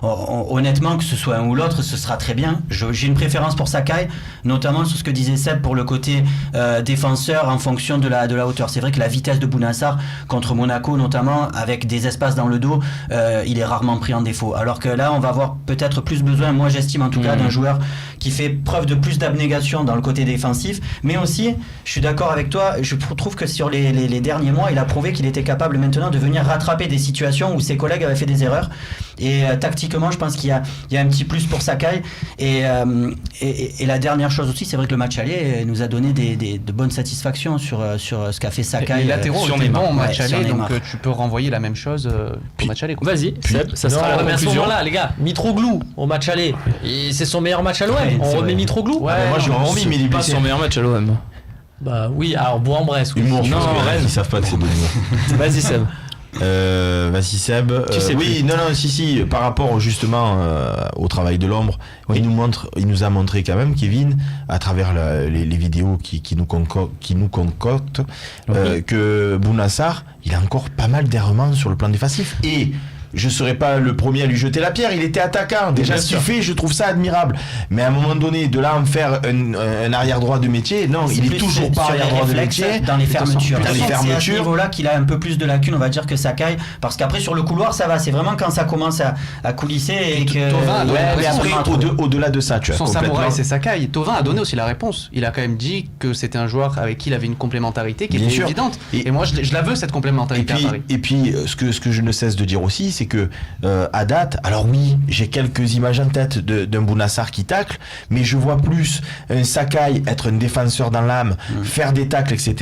honnêtement, que ce soit un ou l'autre, ce sera très bien. J'ai une préférence pour Sakai, notamment sur ce que disait Seb pour le côté défenseur en fonction de la hauteur. C'est vrai que la vitesse de Bounassar contre Monaco, notamment, avec des espaces dans le dos, il est rarement pris en défaut. Alors que là, on va avoir peut-être plus besoin, moi j'estime en tout cas, d'un joueur qui fait preuve de plus d'abnégation dans le côté défensif. Mais aussi, je suis d'accord avec toi, je trouve que sur les derniers mois, il a prouvé qu'il était capable maintenant de venir rattraper des situations où ses collègues avaient fait des erreurs. Et tactiquement, je pense qu'il y a un petit plus pour Sakai. Et la dernière chose aussi, c'est vrai que le match aller nous a donné de bonnes satisfactions sur ce qu'a fait Sakai. Les latéraux étaient bons au match aller, donc tu peux renvoyer la même chose au match aller. Vas-y, Seb, ça sera la conclusion. À ce moment-là, les gars, Mitroglou au match aller, c'est son meilleur match à l'OM. On remet Mitroglou. Moi, j'aurais remis, mais il est pas son meilleur match à l'OM. Bah oui, alors Bourg-en-Bresse. Humour, non, Rennes, ils savent pas que c'est bon. Vas-y Seb. Vas-y Seb. Tu sais oui, plus. non, si, par rapport justement au travail de l'ombre, il nous a montré quand même, Kevin, à travers les vidéos qui nous concoctent, que Bounassar, il a encore pas mal d'errements sur le plan défensif. Et je serais pas le premier à lui jeter la pierre, il était attaquant. Déjà, ce qu'il fait, je trouve ça admirable. Mais à un moment donné, de là en faire un arrière-droit de métier, non, il est toujours pas arrière-droit de métier. Dans les fermetures. Dans les C'est à ce fermetures. niveau-là qu'il a un peu plus de lacunes, on va dire, que Sakai. Parce qu'après, sur le couloir, ça va. C'est vraiment quand ça commence à coulisser et que. Thauvin, Mais après, au-delà de ça, tu as Son complètement... samouraï, c'est Sakai. Thauvin a donné aussi la réponse. Il a quand même dit que c'était un joueur avec qui il avait une complémentarité qui Bien était sûr. évidente. Et Et moi, je la veux, cette complémentarité à Paris. Et puis, ce que je ne cesse de dire aussi, c'est que à date, alors oui, j'ai quelques images en tête d'un Bounassar qui tacle, mais je vois plus un Sakai être un défenseur dans l'âme, faire des tacles, etc.,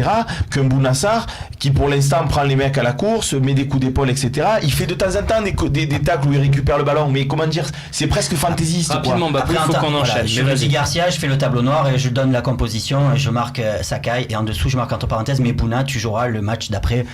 qu'un Bounassar qui, pour l'instant, prend les mecs à la course, met des coups d'épaule, etc. Il fait de temps en temps des tacles où il récupère le ballon, mais comment dire, c'est presque fantaisiste. Rapidement, quoi. Après, il faut qu'on enchaîne. Je Mais Rudy vas-y. Garcia, je fais le tableau noir et je donne la composition et je marque Sakai et en dessous je marque entre parenthèses mais Bouna tu joueras le match d'après.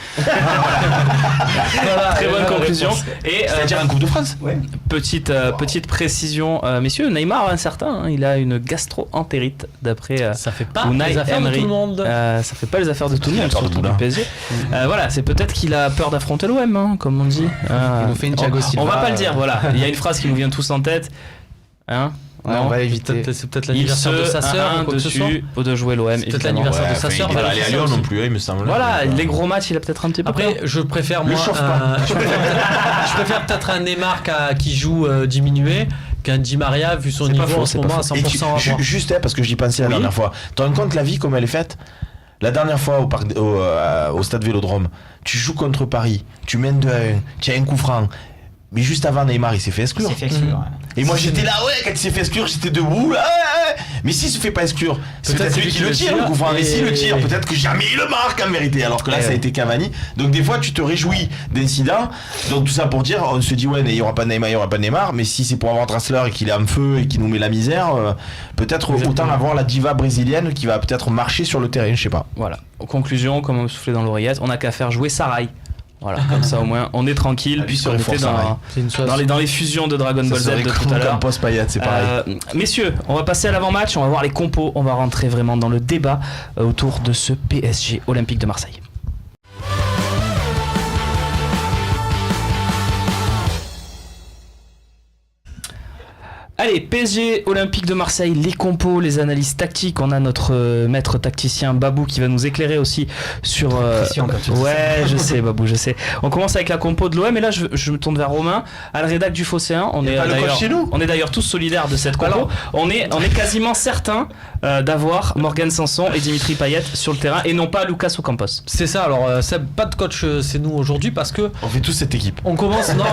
Très bonne conclusion. Et C'est-à-dire en Coupe de France. Ouais. petite précision, messieurs, Neymar, incertain, hein, il a une gastro-entérite d'après Ça fait pas Unai les affaires de Emery. tout le monde. Ça fait pas les affaires de tout le Il a monde, peur de surtout Bouna. du PSG. Voilà, c'est peut-être qu'il a peur d'affronter l'OM, hein, comme on dit. Il nous fait une Thiago Silva. On va pas le dire, voilà. Il y a une phrase qui nous vient tous en tête. Hein Ouais, on va éviter. C'est peut-être Il l'anniversaire de sa sœur ou quoi que ce soit. dessus de jouer l'OM. C'est peut-être évidemment. l'anniversaire de sa sœur. Il va voilà, aller à c'est Lyon ça non aussi. plus, il me semble. Voilà, les gros matchs, il a peut-être un petit peu peur. Après, je préfère moi, chauffe pas. je préfère peut-être un Neymar qui joue diminué qu'un Di Maria vu son C'est pas niveau faux, en ce c'est pas moment à faux. 100% à voir. Juste parce que j'y pensais la dernière fois. Tu te rends compte la vie comme elle est faite? La dernière fois au stade Vélodrome, tu joues contre Paris, tu mènes 2-1, tu as un coup franc. Mais juste avant, Neymar, il s'est fait exclure. C'est fait exclure, ouais. Et moi, j'étais là, ouais, quand il s'est fait exclure, j'étais debout. Là, ouais. Mais s'il se fait pas exclure, c'est peut-être lui qui le tire, le coup franc. Mais s'il le tire, peut-être que jamais il le marque en vérité. Alors que là, ça a été Cavani. Donc, des fois, tu te réjouis d'incidents. Donc, tout ça pour dire, on se dit, ouais, il y aura pas de Neymar, il y aura pas de Neymar. Mais si c'est pour avoir Draxler et qu'il est en feu et qu'il nous met la misère, peut-être autant avoir la diva brésilienne qui va peut-être marcher sur le terrain, je sais pas. Voilà. En conclusion, comme on me soufflait dans l'oreillette, on n'a qu'à faire jouer Sarai. Voilà, comme ça au moins on est tranquille, lui puisqu'on serait était fort, Sarai. C'est une chose. dans les fusions de Dragon Ball Z de tout à l'heure. Post Payet, c'est pareil. Messieurs, on va passer à l'avant-match, on va voir les compos, on va rentrer vraiment dans le débat autour de ce PSG Olympique de Marseille. Allez, PSG Olympique de Marseille, les compos, les analyses tactiques. On a notre maître tacticien Babou qui va nous éclairer aussi sur. Pression, quand tu dis ouais, je sais, Babou, je sais. On commence avec la compo de l'OM et là je me tourne vers Romain, à la rédac du Phocéen. On Y a est pas le coach d'ailleurs, chez nous on est d'ailleurs tous solidaires de cette compo. On est quasiment certain d'avoir Morgan Sanson et Dimitri Payet sur le terrain et non pas Lucas Ocampos. C'est ça, alors Seb, pas de coach, c'est nous aujourd'hui parce que On fait tous cette équipe. on commence, non,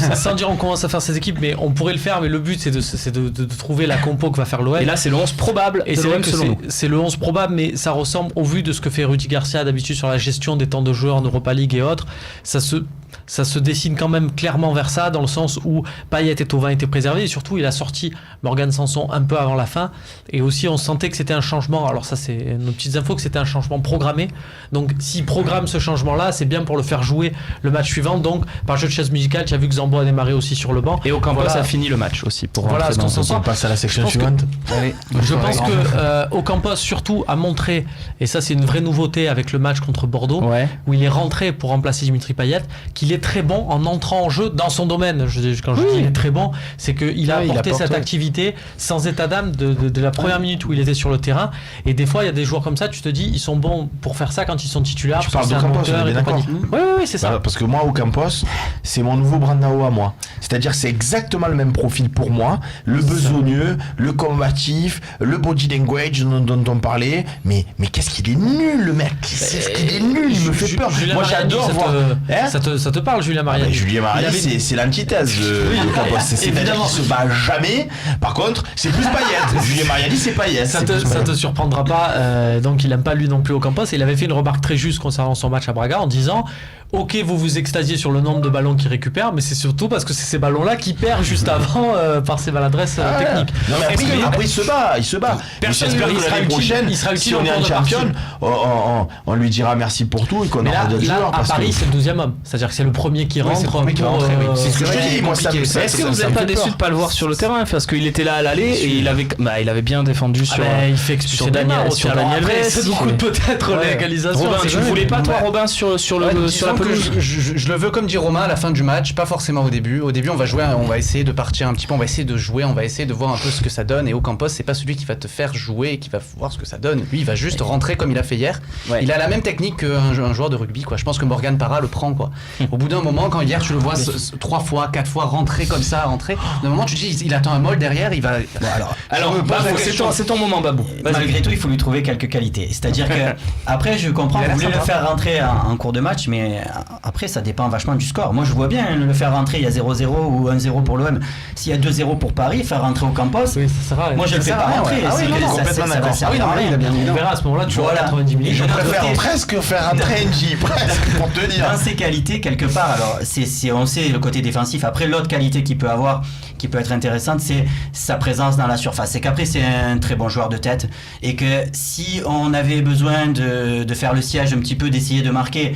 mais sans dire on commence à faire cette équipe, mais on pourrait le faire, mais le but c'est de trouver la compo que va faire l'OM. Et là c'est le 11 probable Et de c'est vrai l'OM que selon nous. c'est le 11 probable, mais ça ressemble, au vu de ce que fait Rudy Garcia d'habitude sur la gestion des temps de joueurs en Europa League et autres, ça se dessine quand même clairement vers ça, dans le sens où Payet et Thauvin étaient préservés, et surtout il a sorti Morgan Sanson un peu avant la fin, et aussi on sentait que c'était un changement, alors ça c'est nos petites infos, que c'était un changement programmé, donc s'il programme ce changement là, c'est bien pour le faire jouer le match suivant, donc par jeu de chaise musicale, tu as vu que Zambo a démarré aussi sur le banc. Et Ocampos Voilà. a fini le match aussi pour Voilà rentrer ce qu'on dans s'en sort. On passe à la section Je pense que- suivante. Allez, Je pense que Ocampos surtout a montré, et ça c'est une vraie nouveauté avec le match contre Bordeaux, Ouais. où il est rentré pour remplacer Dimitri Payet, qu'il est très bon en entrant en jeu dans son domaine. Quand je dis il est très bon, c'est qu'il a Ouais, il apporté apporte, cette ouais. activité sans état d'âme de la première minute où il était sur le terrain. Et des fois, il y a des joueurs comme ça, tu te dis, ils sont bons pour faire ça quand ils sont titulaires. Tu parce que parles c'est un d'Ocampos, moteur on est et bien compagnie. Oui, c'est ça. Voilà, parce que moi, Ocampos, c'est mon nouveau Brandao à moi. C'est-à-dire, c'est exactement le même profil pour moi. Le besogneux, le combatif, le body language dont on parlait. Mais qu'est-ce qu'il est nul, le mec. Qu'est-ce qu'il est nul, il me fait peur. Julien Moi, Mariani, j'adore ça voir. Hein ça te parle, Julien Ah bah, Mariani. Julien Mariani, Il avait- c'est l'antithèse de Ocampos. C'est-à-dire évidemment. qu'il se bat jamais. Par contre, c'est plus Payet. Julien Mariani, c'est Payet. Ça te surprendra pas, donc il aime pas lui non plus Ocampos, et il avait fait une remarque très juste concernant son match à Braga en disant Ok, vous vous extasiez sur le nombre de ballons qu'il récupère, mais c'est surtout parce que c'est ces ballons-là qu'il perd juste avant par ses maladresses techniques. Non, mais après, il se bat. J'espère que l'année prochaine, si on est un champion, on lui dira merci pour tout et qu'on aura d'autres joueurs. À Paris, c'est le 12e homme. C'est-à-dire que c'est le premier qui rentre. C'est ce que je te dis. Moi, est-ce que vous n'êtes pas déçu de pas le voir sur le terrain, parce qu'il était là à l'aller et il avait bien défendu sur. Il fait expulser Daniel Vez. Ça nous coûte peut-être l'égalisation. Robin, tu voulais pas toi, Robin, sur la pelouse? Je le veux comme dit Romain à la fin du match, pas forcément au début. Au début, on va jouer, on va essayer de partir un petit peu, on va essayer de jouer, on va essayer de voir un peu ce que ça donne. Et Ocampos, c'est pas celui qui va te faire jouer et qui va voir ce que ça donne. Lui, il va juste rentrer comme il a fait hier. Ouais. Il a la même technique qu'un joueur de rugby, quoi. Je pense que Morgan Parra le prend, quoi. Au bout d'un moment, quand hier tu le vois 3 fois, 4 fois rentrer comme ça, d'un moment tu te dis, il attend un moll derrière, il va. Bon, alors Babou, c'est ton moment, Babou. Malgré tout, il faut lui trouver quelques qualités. C'est-à-dire que après, je comprends, vous voulez le faire rentrer en cours de match, mais après, ça dépend vachement du score. Moi, je vois bien le faire rentrer, il y a 0-0 ou 1-0 pour l'OM. S'il y a 2-0 pour Paris, faire rentrer Ocampos, moi, je le fais pas rentrer. On verra à ce moment-là, tu vois 90 minutes. Je préfère presque faire rentrer NJ, presque, pour te dire. Dans ses qualités, quelque part, alors, on sait le côté défensif. Après, l'autre qualité qu'il peut avoir, qui peut être intéressante, c'est sa présence dans la surface. C'est qu'après, c'est un très bon joueur de tête. Et que si on avait besoin de faire le siège un petit peu, d'essayer de marquer,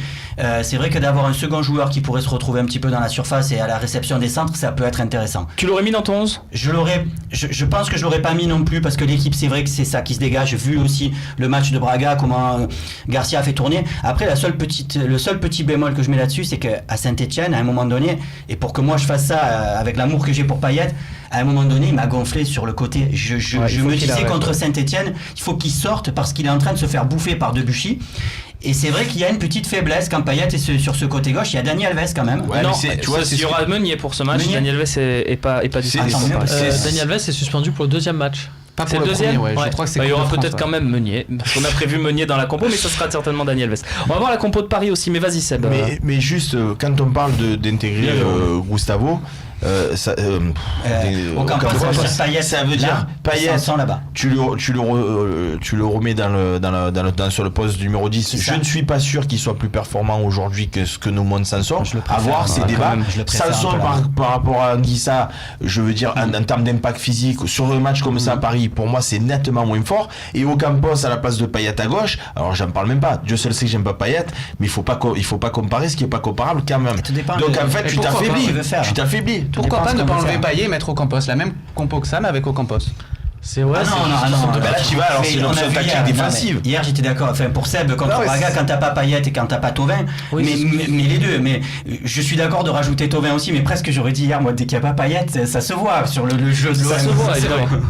c'est vrai que d'avoir un second joueur qui pourrait se retrouver un petit peu dans la surface et à la réception des centres, ça peut être intéressant. Tu l'aurais mis dans ton 11 ? Je pense que je l'aurais pas mis non plus, parce que l'équipe, c'est vrai que c'est ça qui se dégage, vu aussi le match de Braga, comment Garcia a fait tourner. Après, le seul petit bémol que je mets là-dessus, c'est qu'à Saint-Etienne, à un moment donné, et pour que moi je fasse ça avec l'amour que j'ai pour Payet, à un moment donné, il m'a gonflé sur le côté. Je me disais contre Saint-Etienne, il faut qu'il sorte parce qu'il est en train de se faire bouffer par Debuchy. Et c'est vrai qu'il y a une petite faiblesse quand Payet est sur ce côté gauche. Il y a Dani Alves quand même. Ouais, non, tu vois, il y aura Meunier pour ce match. Dani Alves est pas disponible. Dani Alves est suspendu pour le deuxième match. Pas pour le deuxième, je crois que c'est. Il y aura peut-être quand même Meunier. On a prévu Meunier dans la compo, mais ça sera certainement Dani Alves. On va voir la compo de Paris aussi, mais vas-y Seb. Mais juste quand on parle d'intégrer Gustavo. Ça veut dire Payet là-bas. Tu le remets sur le poste numéro 10. Je ne suis pas sûr qu'il soit plus performant aujourd'hui que ce que nous montre Sanson. À voir ces débats. Sanson par rapport à Anguissa, je veux dire en termes d'impact physique sur un match comme ça à Paris, pour moi c'est nettement moins fort. Et Ocampos à la place de Payet à gauche, alors j'en parle même pas. Dieu seul sait que j'aime pas Payet, mais il faut pas comparer ce qui est pas comparable quand même. Donc en fait tu t'affaiblis. Pourquoi pas ne pas enlever Payet et mettre Ocampos, la même compo que Sam avec Ocampos? C'est ouais. Non. Là tu vas, alors c'est une option tactique défensive. Hier j'étais d'accord, enfin pour Seb contre Braga, quand t'as pas Payet et quand t'as pas Thauvin, mais les deux. Mais je suis d'accord de rajouter Thauvin aussi, mais presque j'aurais dit hier, moi dès qu'il n'y a pas Payet, ça se voit sur le jeu de l'OM. Ça se voit,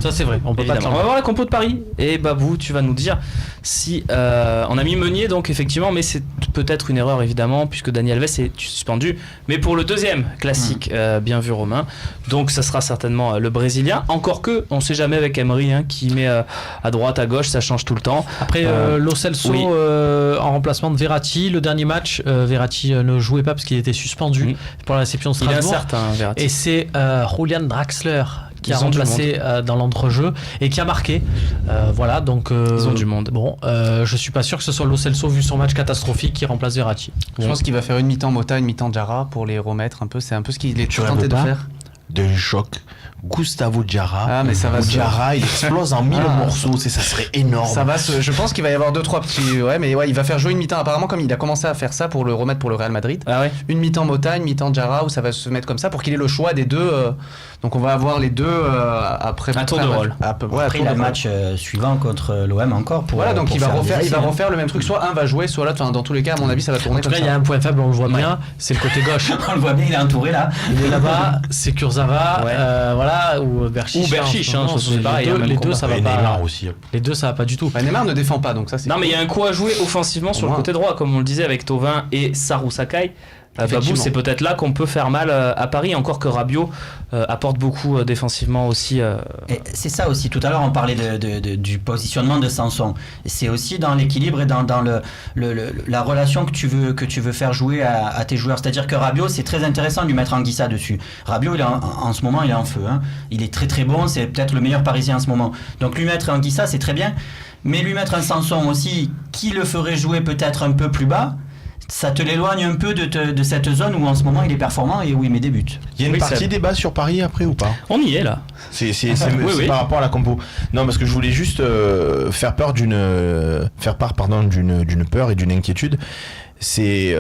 ça c'est vrai. On peut pas. On va voir la compo de Paris. Et Babou, tu vas nous dire si on a mis Meunier donc effectivement, mais c'est peut-être une erreur évidemment puisque Dani Alves est suspendu. Mais pour le deuxième classique, bien vu Romain. Donc ça sera certainement le Brésilien. Encore que on sait jamais avec Emery qui met à droite, à gauche, ça change tout le temps. Après Lo Celso en remplacement de Verratti, le dernier match, Verratti ne jouait pas parce qu'il était suspendu pour la réception de Strasbourg. Il est incertain, Verratti. Et c'est Julian Draxler qui a remplacé dans l'entrejeu et qui a marqué. Voilà, donc ils ont du monde. Bon, je suis pas sûr que ce soit Lo Celso vu son match catastrophique qui remplace Verratti. Je pense qu'il va faire une mi-temps Mota, une mi-temps Diarra pour les remettre un peu. C'est un peu ce qu'il est tenté de faire. De choc. Gustavo Diarra. Ah, mais ça va. Diarra, il explose en 1000 morceaux. Ça serait énorme. Ça va. Je pense qu'il va y avoir 2-3 petits. Ouais, mais il va faire jouer une mi-temps. Apparemment, comme il a commencé à faire ça pour le remettre pour le Real Madrid. Ah ouais. Une mi-temps Mota, une mi-temps Diarra, où ça va se mettre comme ça pour qu'il ait le choix des deux. Donc on va avoir les deux après. Un tour de rôle. Après il a le match suivant contre l'OM encore. Voilà, donc il va refaire le même truc. Soit un va jouer, soit l'autre. Enfin, dans tous les cas, à mon avis, ça va tourner. En tout cas, il y a un point faible, on le voit bien. C'est le côté gauche. On le voit bien, il est entouré là. Il est là-bas. C'est Kurzawa. Voilà, ou Berchiche. Les deux, ça va pas. Neymar aussi. Les deux, ça va pas du tout. Neymar ne défend pas, donc ça c'est. Non, mais il y a un coup à jouer offensivement sur le côté droit, comme on le disait avec Thauvin et Sarou Sakai. Babou, c'est peut-être là qu'on peut faire mal à Paris, encore que Rabiot apporte beaucoup défensivement aussi. Et c'est ça aussi, tout à l'heure on parlait du positionnement de Sanson. C'est aussi dans l'équilibre et dans la relation que tu veux faire jouer à tes joueurs. C'est-à-dire que Rabiot, c'est très intéressant de lui mettre Anguissa dessus. Rabiot, en ce moment, il est en feu. Hein. Il est très très bon, c'est peut-être le meilleur Parisien en ce moment. Donc lui mettre Anguissa, c'est très bien. Mais lui mettre un Sanson aussi, qui le ferait jouer peut-être un peu plus bas, ça te l'éloigne un peu de cette zone où en ce moment il est performant et où il met des buts. Il y a une partie débat sur Paris après ou pas? On y est là. C'est Oui. par rapport à la compo. Non, parce que je voulais juste faire part d'une peur et d'une inquiétude. Et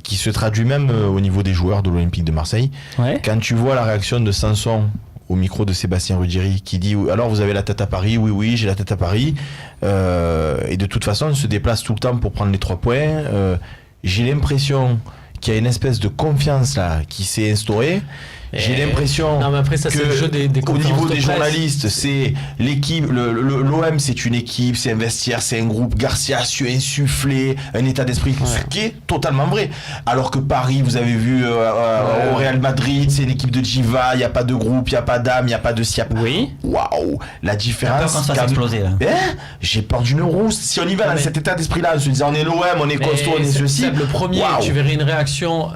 qui se traduit même au niveau des joueurs de l'Olympique de Marseille. Ouais. Quand tu vois la réaction de Sanson au micro de Sébastien Ruggieri qui dit alors vous avez la tête à Paris, oui j'ai la tête à Paris, et de toute façon on se déplace tout le temps pour prendre les 3 points. J'ai l'impression qu'il y a une espèce de confiance là qui s'est instaurée. J'ai l'impression non, mais après, ça, c'est le jeu des au niveau des de presse. journalistes, c'est l'équipe, l'OM c'est une équipe, c'est un vestiaire, c'est un groupe. Garcia a su insuffler un état d'esprit, ce qui est totalement vrai. Alors que Paris, vous avez vu au Real Madrid, c'est une équipe de diva, il n'y a pas de groupe, il n'y a pas d'âme, il n'y a pas de siap. Oui. Waouh, la différence. Quand ça s'est explosé là. J'ai peur d'une rousse. Si on y va dans cet état d'esprit-là, en se disant on est l'OM, on est costaud, on est ceci. Le premier, tu verrais une réaction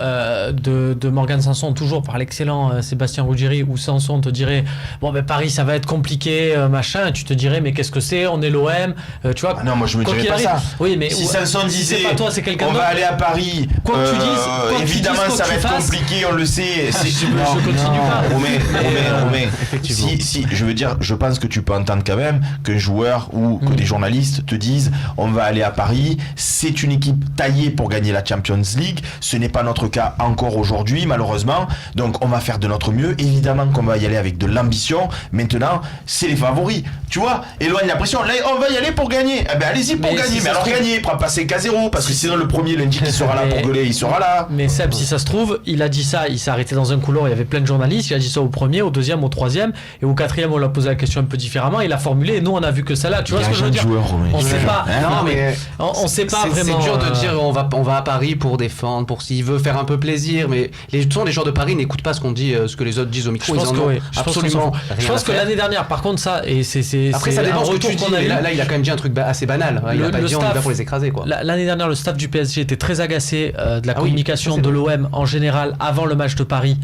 de Morgan Sanson, toujours par l'excellent Sébastien Ruggieri, où Sanson te dirait bon ben Paris ça va être compliqué, machin, et tu te dirais mais qu'est-ce que c'est, on est l'OM, tu vois. Non, moi je me dirais pas ça. Oui, mais si Sanson disait c'est pas toi, c'est quelqu'un on va aller à Paris, quoi que tu dises, évidemment ça va être compliqué, on le sait. Je continue pas. Romain, si je veux dire, je pense que tu peux entendre quand même qu'un joueur ou que des journalistes te disent on va aller à Paris, c'est une équipe taillée pour gagner la Champions League, ce n'est pas notre cas encore aujourd'hui malheureusement, donc on va faire de notre mieux, évidemment qu'on va y aller avec de l'ambition, maintenant c'est les favoris, tu vois, éloigne la pression, là on va y aller pour gagner, eh ben allez-y pour gagner, mais alors gagner, pas passer qu'à 0, parce que sinon le premier lundi qui sera là pour gueuler, il sera là. Mais Seb, si ça se trouve, il a dit ça, il s'est arrêté dans un couloir, il y avait plein de journalistes, il a dit ça au premier, au deuxième, au troisième, et au quatrième on l'a posé la question un peu différemment, il a formulé, et nous on a vu que ça là, tu vois ce que je veux dire. On sait pas, non mais on sait pas vraiment. C'est dur de dire on va à Paris pour défendre, pour s'il veut faire un peu plaisir, mais les joueurs de Paris n'écoutent pas ce qu'on dit, ce que les autres disent au micro. Je pense que oui. Absolument. Je pense que l'année dernière, par contre, ça, et c'est après ça dépend un ce que tu retour dis. qu'on a eu. Là, il a quand même dit un truc assez banal. Il a pas dit on y va pour les écraser quoi. L'année dernière, le staff du PSG était très agacé de la communication de l'OM en général avant le match de Paris.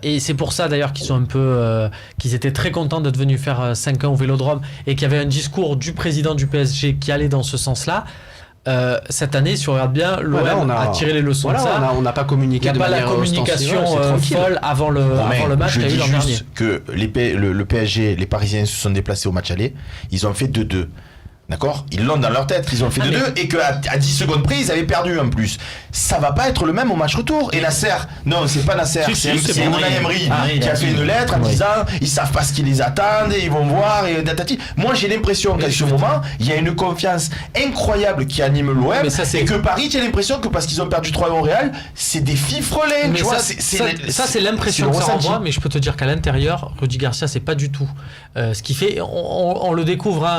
Et c'est pour ça d'ailleurs qu'ils sont un peu, qu'ils étaient très contents d'être venus faire 5-1 au Vélodrome et qu'il y avait un discours du président du PSG qui allait dans ce sens-là. Cette année, si on regarde bien, l'OM a tiré les leçons de ça. On n'a pas communiqué. Il n'y a pas la communication folle avant le match qu'il y a eu l'an dernier. Que le PSG, les Parisiens se sont déplacés au match aller, ils ont fait 2-2. D'accord? Ils l'ont dans leur tête, ils ont fait 2-2 et qu'à 10 secondes près, ils avaient perdu en plus. Ça va pas être le même au match retour. Et Nasser, non, c'est pas Nasser, c'est Unai Emery qui a fait une lettre en disant ils savent pas ce qui les attend et ils vont voir et datati. Moi, j'ai l'impression qu'à ce moment, il y a une confiance incroyable qui anime l'OM et que Paris, j'ai l'impression que parce qu'ils ont perdu 3 au Real, c'est des fifrelés. Tu vois, ça, c'est l'impression que ça renvoie, mais je peux te dire qu'à l'intérieur, Rudy Garcia, c'est pas du tout ce qu'il fait. On le découvre,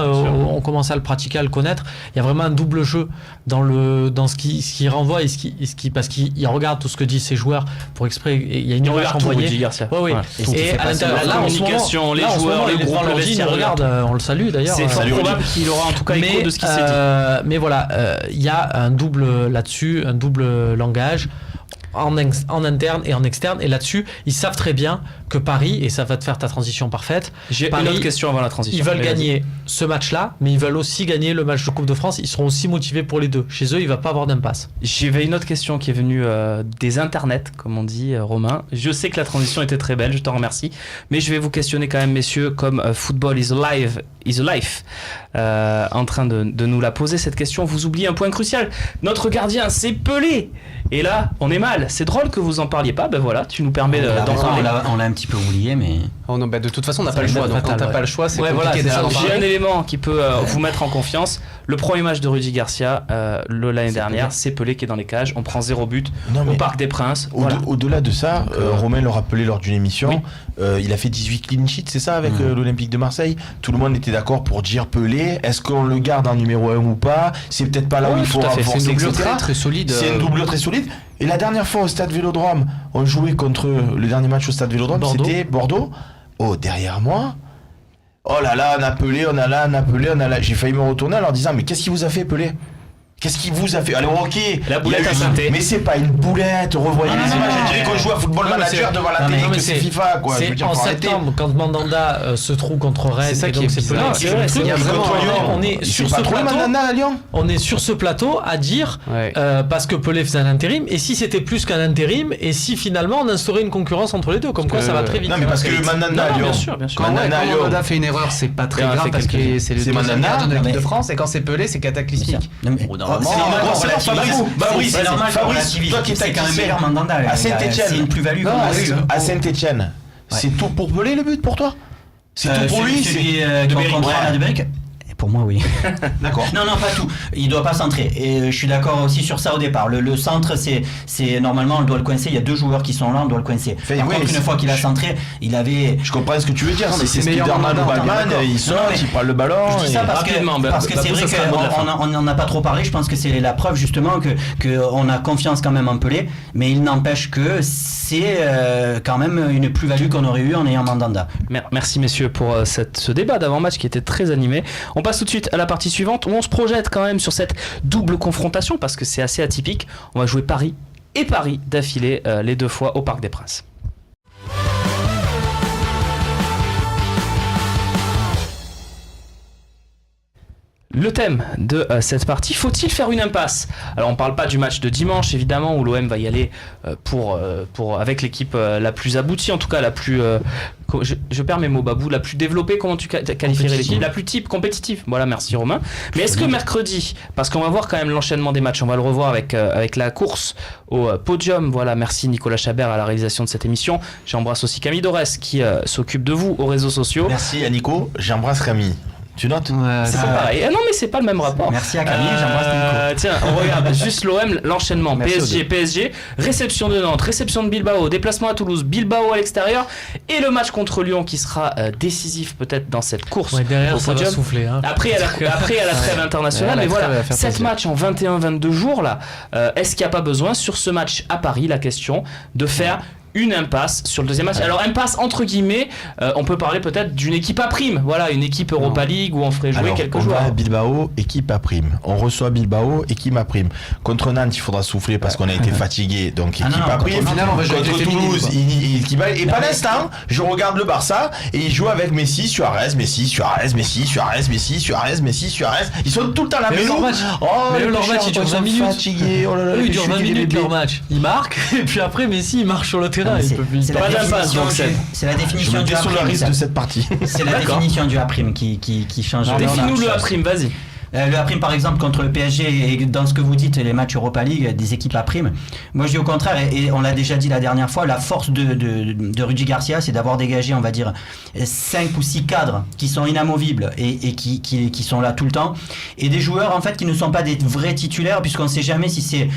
on commence à le pratiquer, à le connaître. Il y a vraiment un double jeu dans ce qui renvoie et parce qu'il regarde tout ce que disent ses joueurs pour exprès. Il y a une image renvoyée. Ouais. Et à l'intérieur, la communication, les joueurs, les groupes, le vestiaire, regarde, on le salue d'ailleurs. C'est fort probable qu'il aura en tout cas écho de ce qui s'est dit. Mais voilà, il y a un double là-dessus, un double langage. En interne et en externe, et là-dessus ils savent très bien que Paris, et ça va te faire ta transition parfaite, j'ai Paris, une autre question avant la transition. Ils veulent gagner ce match-là, mais ils veulent aussi gagner le match de Coupe de France. Ils seront aussi motivés pour les deux. Chez eux, il va pas avoir d'impasse. J'avais une autre question qui est venue des internets, comme on dit, Romain. Je sais que la transition était très belle, je t'en remercie, mais je vais vous questionner quand même, messieurs, comme Football is Life en train de nous la poser cette question. Vous oubliez un point crucial, notre gardien c'est Pelé, et là on est mal. C'est drôle que vous en parliez pas. Ben voilà, tu nous permets d'en parler. On l'a un petit peu oublié, mais de toute façon on n'a pas le choix, donc quand t'as pas le choix c'est compliqué d'en parler. J'ai un élément qui peut vous mettre en confiance. Le premier match de Rudy Garcia l'année dernière, c'est Pelé qui est dans les cages, on prend 0 but au Parc des Princes. Au-delà de ça, Romain le rappelait lors d'une émission, il a fait 18 clean sheets, c'est ça, avec l'Olympique de Marseille. Tout le monde était d'accord pour dire Pelé, est-ce qu'on le garde en numéro 1 ou pas? C'est peut-être pas là où il faut renforcer, c'est une doublure etc. très solide. C'est une doublure très solide. Et la dernière fois au Stade Vélodrome, on jouait contre le dernier match au Stade Vélodrome, c'était Bordeaux. Oh, derrière moi, oh là là, on a Pelé, on a là. J'ai failli me retourner en leur disant mais qu'est-ce qu'il vous a fait Pelé? Qu'est-ce qu'il vous a fait? Alors ok, La boulette à synthé. mais c'est pas une boulette, revoyez les non, images, non, je dirais qu'on joue à Football non, mais Manager c'est- devant la non, télé, mais que c'est FIFA quoi. Je veux C'est dire, en faut arrêter. septembre, quand Mandanda se trouve contre Rennes, C'est ça et qui donc est c'est bizarre. Pelé C'est qui joue vrai, le c'est truc. vrai. Contre Lyon, On est il sur joue pas ce trop le plateau. Mandanda à Lyon. On est sur ce plateau à dire Ouais. parce que Pelé faisait un intérim, et si c'était plus qu'un intérim, et si finalement on instaurait une concurrence entre les deux, comme quoi que- ça va très vite. Non mais parce que Mandanda à Non, Lyon. bien sûr, bien sûr. Quand Mandanda à Lyon. Mandanda fait une erreur, c'est pas très Il en a grave fait parce que quelques-unes. c'est le C'est deuxième Mandanda, gardien de l'équipe mais- de France, et quand c'est Pelé, c'est cataclysmique. Non, mais- Au bout d'un oh, moment, c'est normal bon, qu'on c'est relativise. Fabrice, C'est normal qu'on Fabrice, relativise. toi qui es C'est quand même tacticien. meilleur Mandanda. À Saint-Étienne. C'est une plus-value Non, qu'on a oui, eue. À Saint-Étienne, c'est tout pour Pelé le but pour toi? C'est tout pour lui, Celui c'est de Beric. de Beric. Pour moi, oui. D'accord. Non, pas tout. Il doit pas centrer. Et je suis d'accord aussi sur ça au départ. Le centre, c'est normalement, on doit le coincer. Il y a deux joueurs qui sont là, on doit le coincer. Enfin, Par oui, contre, une fois qu'il a centré, il avait. Je comprends ce que tu veux dire, Non, mais c'est c'est meilleur Spider-Man ou Mandanda, Batman, d'accord. il Non, saute, mais il prend le ballon. Je dis ça parce rapidement, que c'est Babou, vrai ça sera le mot de la fin. qu'on n'en a pas trop parlé. Je pense que c'est la preuve justement que on a confiance quand même en Pelé, mais il n'empêche que c'est quand même une plus-value qu'on aurait eu en ayant Mandanda. Merci messieurs pour ce débat d'avant-match qui était très animé. On passe tout de suite à la partie suivante où on se projette quand même sur cette double confrontation parce que c'est assez atypique. On va jouer Paris et Paris d'affilée les deux fois au Parc des Princes. Le thème de cette partie, faut-il faire une impasse? Alors on parle pas du match de dimanche évidemment où l'OM va y aller avec l'équipe la plus aboutie, en tout cas la plus je perds mes mots Babou, la plus développée, comment tu qualifierais l'équipe? La plus type compétitive. Voilà, merci Romain. Mais est-ce que mercredi, parce qu'on va voir quand même l'enchaînement des matchs, on va le revoir avec la course au podium. Voilà, merci Nicolas Chabert à la réalisation de cette émission. J'embrasse aussi Camille Dorès qui s'occupe de vous aux réseaux sociaux. Merci à Nico, j'embrasse Camille. Tu notes? C'est pas pareil. Ah non, mais c'est pas le même rapport. Merci à Camille, j'embrasse Nico. Tiens, on regarde juste l'OM, l'enchaînement. Merci PSG, réception de Nantes, réception de Bilbao, déplacement à Toulouse, Bilbao à l'extérieur et le match contre Lyon qui sera décisif peut-être dans cette course Ouais, derrière au ça va podium. souffler. Hein. Après, à la trêve internationale, Ouais, mais la trêve voilà, va faire 7 plaisir. matchs en 21-22 jours là. Est-ce qu'il n'y a pas besoin sur ce match à Paris, la question, de faire une impasse sur le deuxième match? Alors impasse entre guillemets, on peut parler peut-être d'une équipe à prime, voilà, une équipe Europa League où on ferait jouer Alors, quelques on va joueurs. à Bilbao, équipe à prime. On reçoit Bilbao, équipe à prime. Contre Nantes, il faudra souffler parce qu'on a été fatigué, donc équipe non, à contre prime. Nantes, au final, on va jouer avec Contre les féminines, Toulouse, quoi. il bat. Et pas l'instant, je regarde le Barça et ils jouent avec Messi, Suarez, Messi, Suarez, Messi, Suarez, Messi, Suarez, Messi, Suarez. Ils sont tout le temps là. Mais nous, leur match- mais les leur match, pécheurs, il dure ils 20 sont minutes. fatigués. Oh là là, Eux, les ils durent 20 pécheurs, les minutes bébés. leur match. Ils marquent, et puis après Messi il marche sur le terrain. Il peut plus. C'est la Pas d'impasse, définition donc, c'est la Je définition me du désolidarise A'. de cette partie. C'est la D'accord. définition du A' qui change. Définis-nous le A', vas-y. Le A' par exemple contre le PSG et dans ce que vous dites les matchs Europa League des équipes A', moi je dis au contraire et on l'a déjà dit la dernière fois, la force de Rudy Garcia c'est d'avoir dégagé on va dire 5 ou 6 cadres qui sont inamovibles et qui sont là tout le temps et des joueurs en fait qui ne sont pas des vrais titulaires puisqu'on ne sait jamais si c'est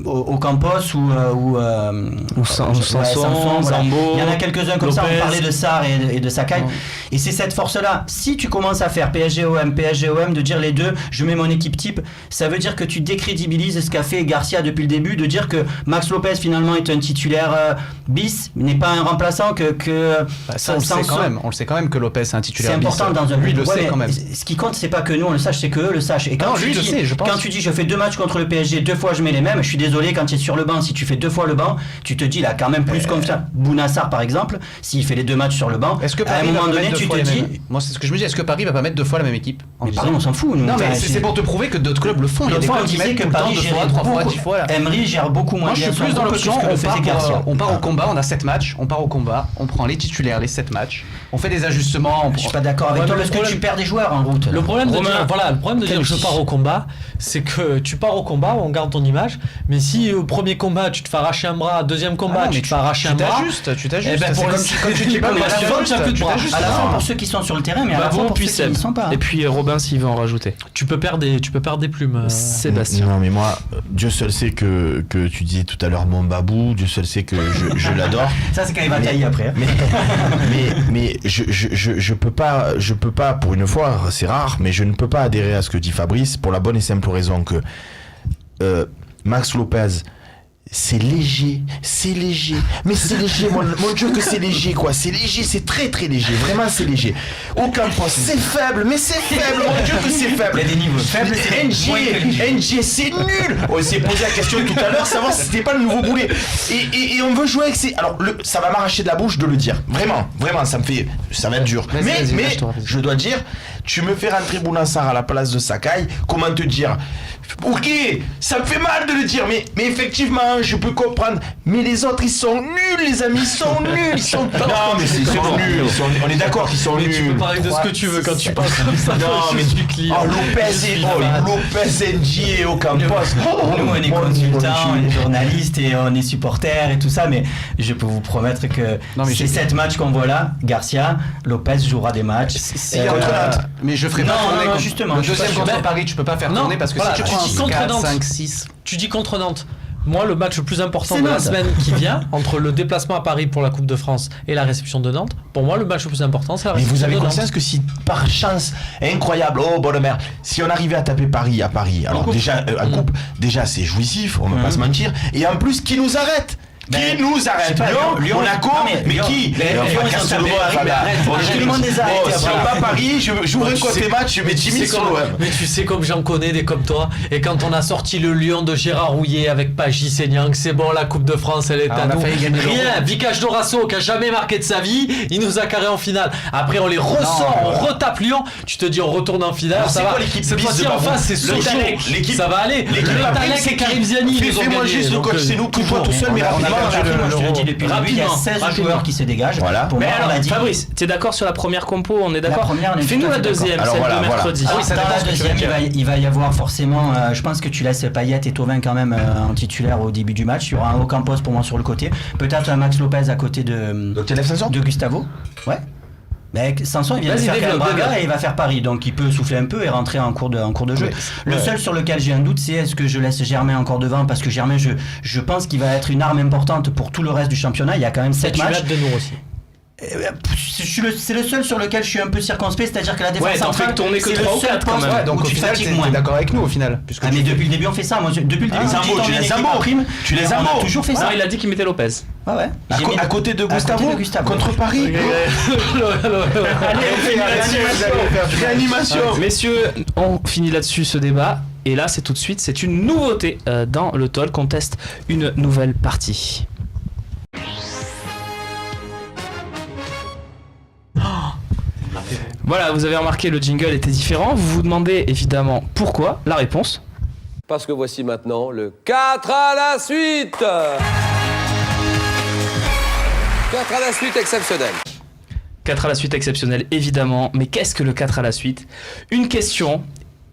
au Campos ou Sanson, voilà. Zambo, Il y en a quelques-uns comme ça, Lopez. on parlait de Sarr et de Sakai. Et c'est cette force-là. Si tu commences à faire PSG-OM, de dire les deux, je mets mon équipe type, ça veut dire que tu décrédibilises ce qu'a fait Garcia depuis le début, de dire que Max Lopez finalement est un titulaire bis, n'est pas un remplaçant Ça, on le sait quand même. On le sait quand même que Lopez est un titulaire. c'est important bis. dans un Lui, il le Ouais, sait mais quand même. Ce qui compte, c'est pas que nous on le sache, c'est que eux le sachent. Et quand, Non, tu lui, il le dis, sait, je pense. quand tu dis je fais 2 matchs contre le PSG, 2 fois je mets les mêmes, je suis désolé, quand tu es sur le banc, si tu fais 2 fois le banc, tu te dis il a quand même plus confiance. Bounassar par exemple, s'il fait les 2 matchs sur le banc, Est-ce que à un Paris va moment pas donné mettre tu deux fois te les dis. mêmes Moi, c'est ce que je me dis. Est-ce que Paris va pas mettre 2 fois la même équipe Mais Paris, on s'en fout. Nous. Non, Enfin, mais c'est pour te prouver que d'autres clubs le font. Il y a L'autre des fois, on clubs qui disait mettent que tout le temps Paris 2 gérait fois, 3 fois, beaucoup. 10 fois. Là. Emery gère beaucoup moins Moi, je bien suis son plus dans groupe que l'option. ce que le On faisait Garcia. part au combat. On a 7 matchs. On part au combat. On prend les titulaires, les 7 matchs. On fait des ajustements. Je suis pas d'accord avec Ouais, toi mais parce le que problème- tu perds des joueurs en route. Le problème de Romain, dire, voilà, le problème de dire je pars au combat, c'est que tu pars au combat, on garde ton image, mais si au premier combat tu te fais arracher un bras, deuxième combat tu te fais arracher un bras, Tu t'ajustes. eh ben, C'est pour comme le- quand tu dis pas, mais à la fin, tu as plus de bras. À la fin pour ceux qui sont sur le terrain, mais à la fin Babou pour ceux puis qui Seb. n'y sont pas. Et puis Robin s'il veut en rajouter. tu peux perdre des plumes. Sébastien. Non mais moi, Dieu seul sait que tu disais tout à l'heure mon babou, Dieu seul sait que je l'adore. Ça c'est quand il va tailler après. Mais je peux pas pour une fois, c'est rare, mais je ne peux pas adhérer à ce que dit Fabrice pour la bonne et simple raison que Max Lopez, c'est léger, mais c'est léger, mon Dieu que c'est léger quoi, c'est léger, c'est très très léger, vraiment c'est léger. Aucun poste, c'est faible, mais c'est faible, mon Dieu que c'est faible. Il y a des niveaux faibles, NG, c'est nul. On s'est posé la question tout à l'heure, savoir si c'était pas le nouveau boulet. Et on veut jouer avec ces... Alors, ça va m'arracher de la bouche de le dire, vraiment, ça va être dur. Mais je dois dire, tu me fais rentrer Bounassar à la place de Sakai, comment te dire? Ok, ça me fait mal de le dire, mais effectivement, je peux comprendre. Mais les autres, ils sont nuls, les amis, ils sont nuls, ils sont... Non, mais ils sont nuls, on est d'accord qu'ils sont nuls. Tu peux parler de ce que tu veux quand tu parles comme ça. Non, mais du client. Lopez, NG et Ocampos. Nous, on est consultants, on est journalistes et on est supporters et tout ça, mais je peux vous promettre que ces 7 matchs qu'on voit là, Garcia, Lopez jouera des matchs. Mais je ferai pas tourner. Non, justement. Le deuxième contre Paris, tu peux pas faire tourner parce que si tu prends un 4, 5, 6... Tu dis contre Nantes. Moi, le match le plus important de la semaine qui vient, entre le déplacement à Paris pour la Coupe de France et la réception de Nantes, pour moi, le match le plus important, c'est la réception de Nantes. Mais vous avez conscience que si, par chance, incroyable, oh bonne mère, si on arrivait à taper Paris à Paris, alors déjà, en coupe, déjà c'est jouissif, on va pas se mentir, et en plus, qui nous arrête? Qui nous arrête? Lyon, Monaco, mais qui? Lyon, je demande des arrêts. Si on va à Paris, j'ouvre un côté match, je mets 10 000 sur l'OM. Mais tu sais comme j'en connais des comme toi, et quand on a sorti le Lyon de Gérard Rouillet avec Pagis et Niang, c'est bon, la Coupe de France, elle est à nous. Rien, Vikash Dorasso, qui a jamais marqué de sa vie, il nous a carré en finale. Après, on les ressort, on retape Lyon, tu te dis, on retourne en finale, ça va. Cette fois-ci, en face, c'est Sochaux, ça va aller. Le Talek et Karim Ziani, ils nous ont gagné. Fais-moi juste le coach, c'est nous, toi tout seul, mais rapidement. Je te dis depuis le début, il y a 16 joueurs qui se dégagent. Voilà. Pour moi, on a dit... Fabrice, tu es d'accord sur la première compo? On est d'accord? Fais-nous la deuxième, alors celle voilà, de mercredi. Dans la deuxième, il va y avoir forcément... je pense que tu laisses Payet et Thauvin quand même en titulaire au début du match. Il y aura un Ocampos pour moi sur le côté. Peut-être un Max Lopez à côté de Gustavo. Ouais. Mais Sanson, il vient de faire Braga et il va faire Paris, donc il peut souffler un peu et rentrer en cours de jeu. Le seul sur lequel j'ai un doute, c'est est-ce que je laisse Germain encore devant, parce que Germain, je pense qu'il va être une arme importante pour tout le reste du championnat. Il y a quand même 7 matchs. de nous aussi. C'est le seul sur lequel je suis un peu circonspect, c'est-à-dire que la défense centrale, c'est le seul poste quand même. Donc au final, t'es d'accord avec nous au final. Mais depuis le début on fait ça. Moi, depuis le début, tu les as on a toujours fait ça. Non, il a dit qu'il mettait Lopez. Ouais. À côté de Gustavo contre Paris. Réanimation. Messieurs, on finit là-dessus ce débat. Et là, c'est tout de suite, c'est une nouveauté dans le talk. On teste une nouvelle partie. Voilà, vous avez remarqué, le jingle était différent. Vous vous demandez évidemment pourquoi. La réponse. Parce que voici maintenant le 4 à la suite. 4 à la suite exceptionnel. 4 à la suite exceptionnel, évidemment. Mais qu'est-ce que le 4 à la suite? Une question.